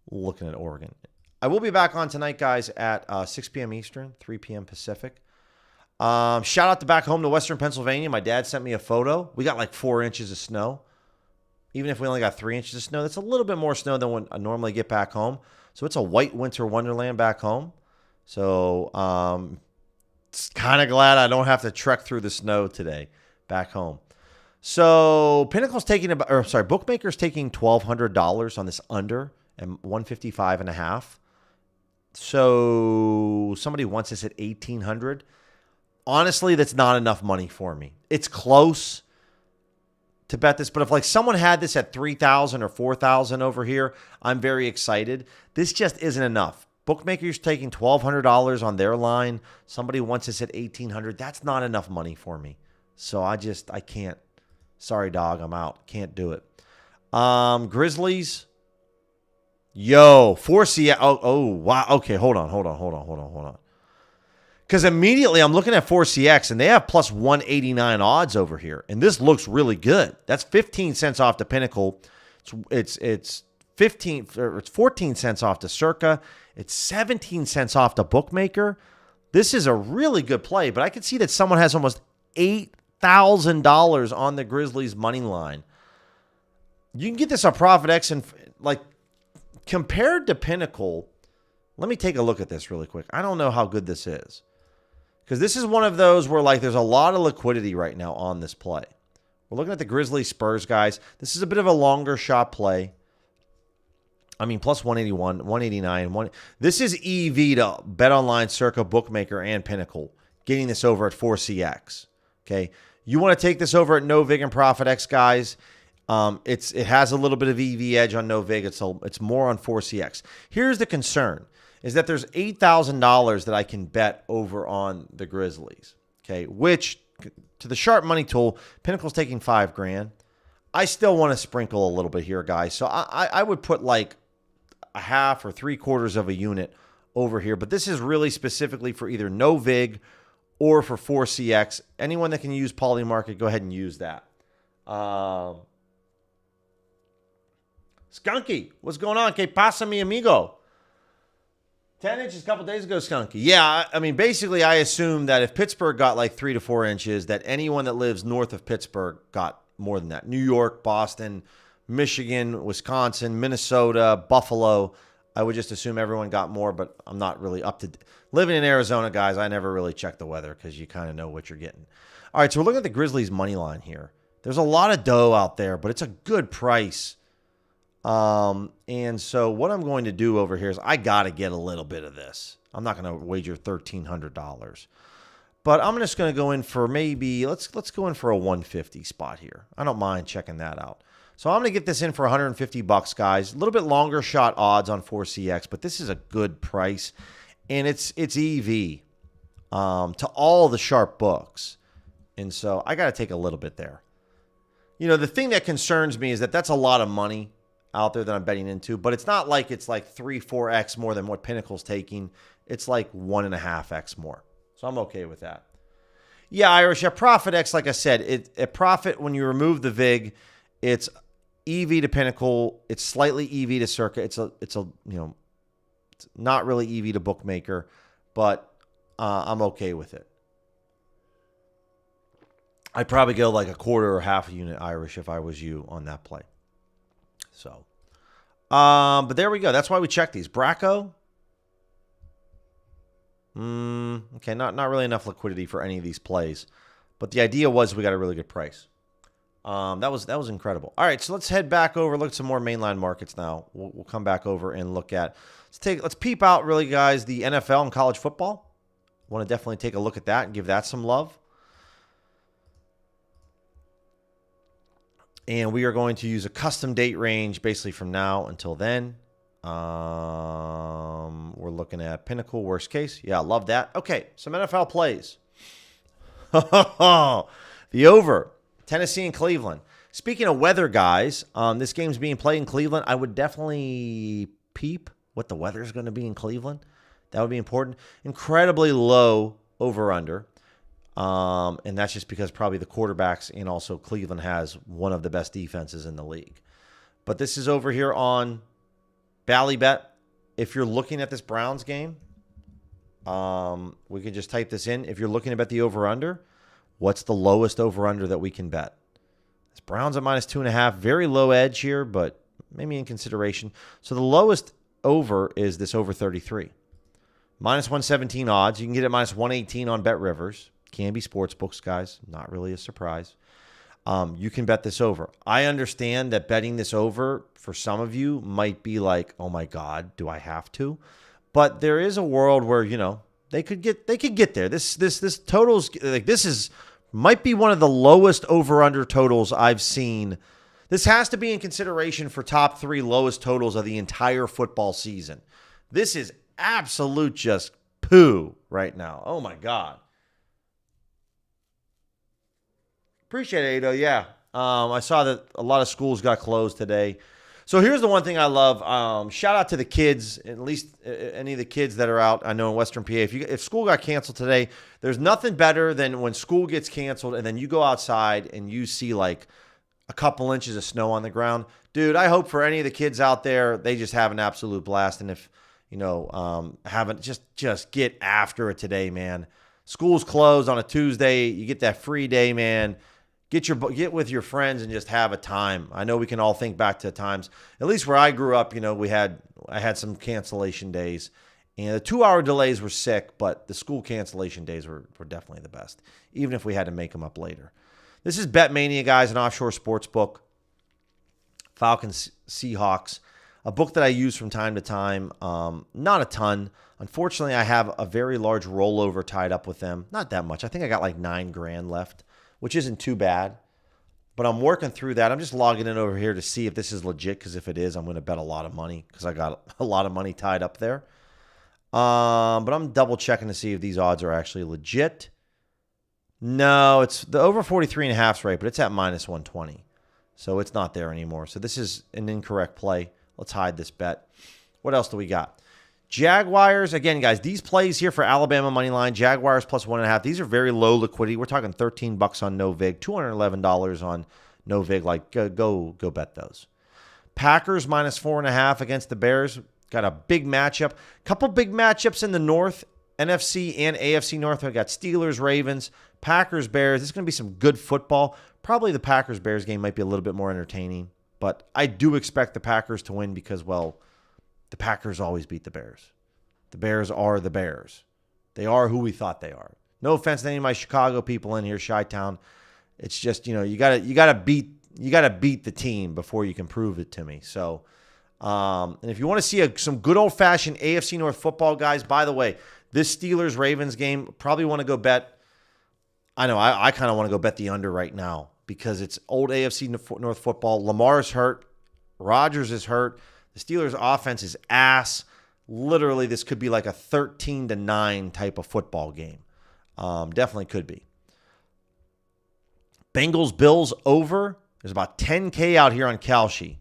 Looking at Oregon. I will be back on tonight, guys, at 6 p.m. Eastern, 3 p.m. Pacific. Shout out to back home to Western Pennsylvania. My dad sent me a photo. We got like 4 inches of snow. Even if we only got 3 inches of snow, that's a little bit more snow than when I normally get back home. So it's a white winter wonderland back home. So it's kind of glad I don't have to trek through the snow today back home. So Bookmaker's taking $1,200 on this under and 155.5. So somebody wants this at $1,800. Honestly, that's not enough money for me. It's close to bet this, but if like someone had this at $3,000 or $4,000 over here, I'm very excited. This just isn't enough. Bookmaker's taking $1,200 on their line. Somebody wants this at $1,800. That's not enough money for me. So I can't. Sorry, dog. I'm out. Can't do it. Grizzlies. Yo, 4C. Oh, wow. Okay, hold on. Because immediately I'm looking at 4CX and they have plus 189 odds over here. And this looks really good. That's 15 cents off the Pinnacle. It's 14 cents off to Circa. It's 17 cents off to Bookmaker. This is a really good play, but I can see that someone has almost $8,000 on the Grizzlies money line. You can get this on ProfitX and like compared to Pinnacle. Let me take a look at this really quick. I don't know how good this is. Because this is one of those where like there's a lot of liquidity right now on this play. We're looking at the Grizzlies Spurs, guys. This is a bit of a longer shot play. I mean, plus 181, 189. This is EV to BetOnline, Circa, Bookmaker, and Pinnacle. Getting this over at 4CX. Okay. You want to take this over at NoVig and ProfitX, guys. It has a little bit of EV edge on no vig. It's more on 4CX. Here's the concern, is that there's $8,000 that I can bet over on the Grizzlies. Okay, which to the sharp money tool, Pinnacle's taking $5,000. I still want to sprinkle a little bit here, guys. So I would put like a half or 3/4 of a unit over here. But this is really specifically for either no vig or for 4CX. Anyone that can use Polymarket, go ahead and use that. Skunky, what's going on? Que pasa, mi amigo? 10 inches a couple days ago, Skunky. Yeah, I mean, basically, I assume that if Pittsburgh got like 3 to 4 inches, that anyone that lives north of Pittsburgh got more than that. New York, Boston, Michigan, Wisconsin, Minnesota, Buffalo. I would just assume everyone got more, but I'm not really up to... Living in Arizona, guys, I never really check the weather because you kind of know what you're getting. All right, so we're looking at the Grizzlies' money line here. There's a lot of dough out there, but it's a good price. And so what I'm going to do over here is I got to get a little bit of this. I'm not going to wager $1,300. But I'm just going to go in for maybe, let's go in for a 150 spot here. I don't mind checking that out. So I'm going to get this in for $150, guys. A little bit longer shot odds on 4CX, but this is a good price. And it's EV to all the sharp books. And so I got to take a little bit there. You know, the thing that concerns me is that that's a lot of money out there that I'm betting into, but it's not like it's like 3-4x more than what Pinnacle's taking. It's like 1.5x more. So I'm okay with that. Yeah, Irish, at Profit X, like I said, at Profit, when you remove the VIG, it's EV to Pinnacle. It's slightly EV to Circa. It's not really EV to Bookmaker, but I'm okay with it. I'd probably go like a quarter or half a unit Irish if I was you on that play. So, but there we go. That's why we check these. Bracco. Okay, not really enough liquidity for any of these plays, but the idea was we got a really good price. That was incredible. All right, so let's head back over, look at some more mainline markets now. We'll come back over and look at let's peep out really, guys, the NFL and college football. Want to definitely take a look at that and give that some love. And we are going to use a custom date range basically from now until then. We're looking at Pinnacle, worst case. Yeah, love that. Okay, some NFL plays. The over, Tennessee and Cleveland. Speaking of weather, guys, this game's being played in Cleveland. I would definitely peep what the weather is going to be in Cleveland. That would be important. Incredibly low over-under. And that's just because probably the quarterbacks and also Cleveland has one of the best defenses in the league. But this is over here on Ballybet. If you're looking at this Browns game, we can just type this in. If you're looking to bet the over-under, what's the lowest over-under that we can bet? This Browns at -2.5. Very low edge here, but maybe in consideration. So the lowest over is this over 33. -117 odds. You can get it -118 on Bet Rivers. Can be sports books, guys. Not really a surprise. You can bet this over. I understand that betting this over for some of you might be like, oh my God, do I have to? But there is a world where, you know, they could get there. This totals, like, might be one of the lowest over-under totals I've seen. This has to be in consideration for top 3 lowest totals of the entire football season. This is absolute just poo right now. Oh my God. Appreciate it, Ado. Yeah. I saw that a lot of schools got closed today. So here's the one thing I love. Shout out to the kids, at least any of the kids that are out. I know in Western PA, if school got canceled today, there's nothing better than when school gets canceled and then you go outside and you see like a couple inches of snow on the ground. Dude, I hope for any of the kids out there, they just have an absolute blast. And if, you know, haven't, just get after it today, man. School's closed on a Tuesday. You get that free day, man. Get with your friends and just have a time. I know we can all think back to times, at least where I grew up, you know, I had some cancellation days, and the 2-hour delays were sick, but the school cancellation days were definitely the best, even if we had to make them up later. This is BetMania, guys, an offshore sports book. Falcons, Seahawks, a book that I use from time to time. Not a ton. Unfortunately, I have a very large rollover tied up with them. Not that much. I think I got like $9,000 left, which isn't too bad. But I'm working through that. I'm just logging in over here to see if this is legit, because if it is, I'm going to bet a lot of money because I got a lot of money tied up there. But I'm double checking to see if these odds are actually legit. No, it's the over 43.5 right, but it's at minus 120. So it's not there anymore. So this is an incorrect play. Let's hide this bet. What else do we got? Jaguars. Again, guys, these plays here for Alabama money line, Jaguars plus 1.5. These are very low liquidity. We're talking $13 on no vig, $211 on no vig. Like, go bet those. Packers minus 4.5 against the Bears. Got a big matchup. Couple big matchups in the North, NFC and AFC North. We got Steelers, Ravens, Packers, Bears. This is going to be some good football. Probably the Packers-Bears game might be a little bit more entertaining, but I do expect the Packers to win because, well, the Packers always beat the Bears. The Bears are the Bears. They are who we thought they are. No offense to any of my Chicago people in here, Chi-Town. It's just, you gotta beat the team before you can prove it to me. So, and if you want to see some good old-fashioned AFC North football, guys, by the way, this Steelers-Ravens game, probably want to go bet. I know I kind of want to go bet the under right now because it's old AFC North football. Lamar's hurt. Rodgers is hurt. The Steelers' offense is ass. Literally, this could be like a 13-9 type of football game. Definitely could be. Bengals-Bills over. There's about 10K out here on Kalshi.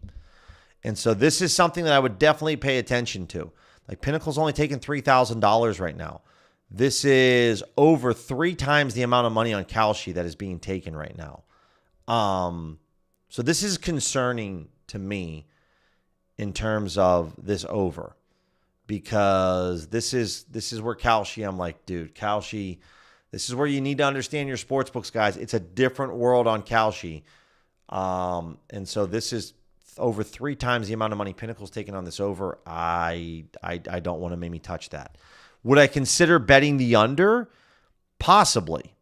And so this is something that I would definitely pay attention to. Like Pinnacle's only taking $3,000 right now. This is over 3 times the amount of money on Kalshi that is being taken right now. So this is concerning to me in terms of this over, because this is where Kalshi, I'm like, dude, Kalshi, this is where you need to understand your sports books, guys. It's a different world on Kalshi. And so this is over 3 times the amount of money Pinnacle's taking on this over. I don't want to make me touch that. Would I consider betting the under? Possibly,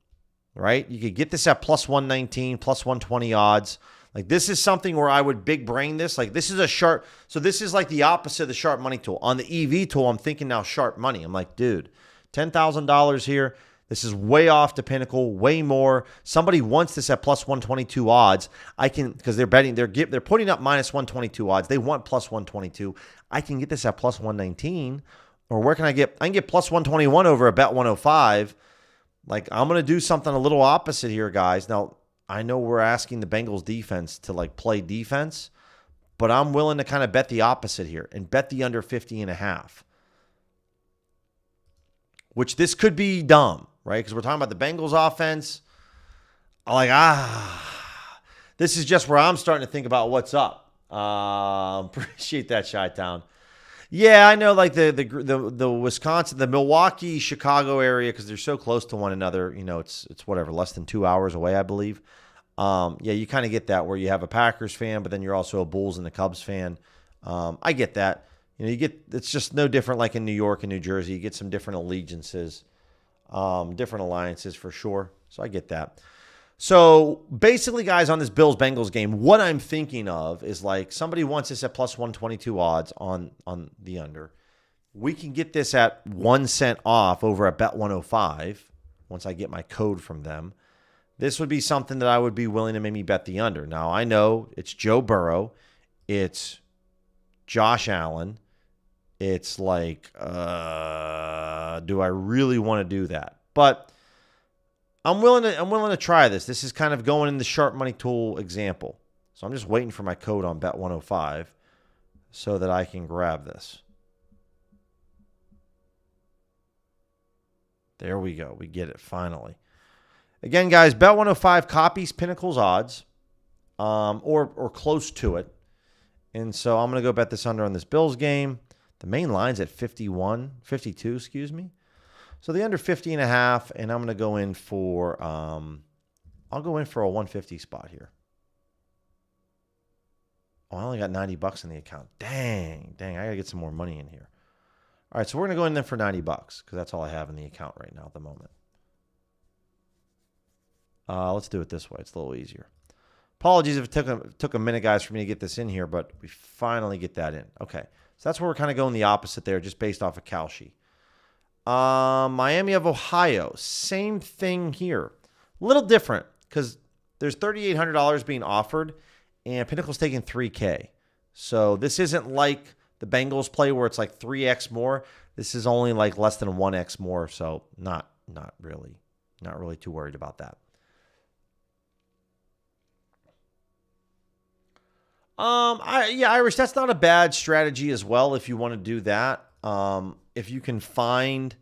right? You could get this at plus 119, plus 120 odds. Like, this is something where I would big brain this. Like, this is a sharp. So this is like the opposite of the sharp money tool. On the EV tool, I'm thinking now sharp money. I'm like, dude, $10,000 here. This is way off to Pinnacle, way more. Somebody wants this at plus 122 odds. I can, because they're betting, they're putting up minus 122 odds. They want plus 122. I can get this at plus 119. Or where can I get? I can get plus 121 over a bet 105. Like, I'm going to do something a little opposite here, guys. Now, I know we're asking the Bengals defense to like play defense, but I'm willing to kind of bet the opposite here and bet the under 50.5. Which this could be dumb, right? Because we're talking about the Bengals offense. I'm like, this is just where I'm starting to think about what's up. Appreciate that, Chi-Town. Yeah, I know, like the Wisconsin, the Milwaukee, Chicago area, because they're so close to one another. You know, it's whatever, less than 2 hours away, I believe. Yeah, you kind of get that where you have a Packers fan, but then you're also a Bulls and a Cubs fan. I get that. You know, it's just no different like in New York and New Jersey. You get some different allegiances, different alliances for sure. So I get that. So basically, guys, on this Bills-Bengals game, what I'm thinking of is like somebody wants this at plus 122 odds on the under. We can get this at 1 cent off over at bet 105 once I get my code from them. This would be something that I would be willing to maybe bet the under. Now, I know it's Joe Burrow. It's Josh Allen. It's like, do I really want to do that? But I'm willing to try this. This is kind of going in the sharp money tool example. So I'm just waiting for my code on bet 105 so that I can grab this. There we go. We get it finally. Again, guys, bet 105 copies Pinnacle's odds, or close to it. And so I'm going to go bet this under on this Bills game. The main line's at 52, excuse me. So the under 50.5, and I'm going to go in for, I'll go in for a 150 spot here. Oh, I only got $90 in the account. Dang, I got to get some more money in here. All right, so we're going to go in there for $90 because that's all I have in the account right now at the moment. Let's do it this way. It's a little easier. Apologies if it took a minute, guys, for me to get this in here, but we finally get that in. Okay, so that's where we're kind of going the opposite there, just based off of Kalshi. Miami of Ohio, same thing here. A little different because there's $3,800 being offered, and Pinnacle's taking $3K. So this isn't like the Bengals play where it's like 3x more. This is only like less than 1x more, so not really too worried about that. Irish, that's not a bad strategy as well if you want to do that. If you can find,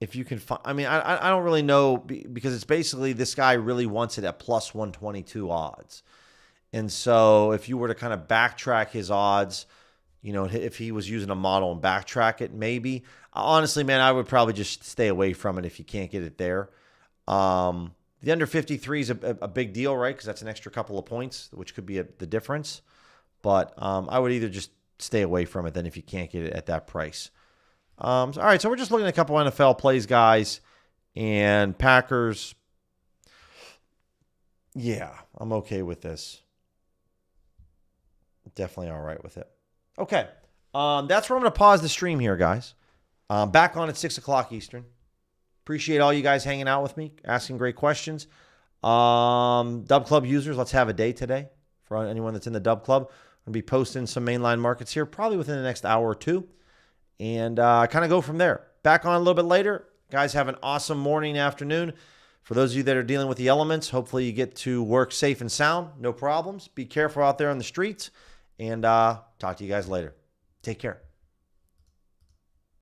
I mean, I don't really know because it's basically this guy really wants it at plus 122 odds. And so if you were to kind of backtrack his odds, you know, if he was using a model and backtrack it, maybe. Honestly, man, I would probably just stay away from it if you can't get it there. The under 53 is a big deal, right? Because that's an extra couple of points, which could be the difference. But I would either just stay away from it then if you can't get it at that price. All right, so we're just looking at a couple NFL plays, guys. And Packers, yeah, I'm okay with this. Definitely all right with it. Okay, that's where I'm going to pause the stream here, guys. Back on at 6 o'clock Eastern. Appreciate all you guys hanging out with me, asking great questions. Dub Club users, let's have a day today for anyone that's in the Dub Club. I'm going to be posting some mainline markets here probably within the next hour or two. And kind of go from there. Back on a little bit later. Guys, have an awesome morning, afternoon. For those of you that are dealing with the elements, hopefully you get to work safe and sound. No problems. Be careful out there on the streets. And talk to you guys later. Take care.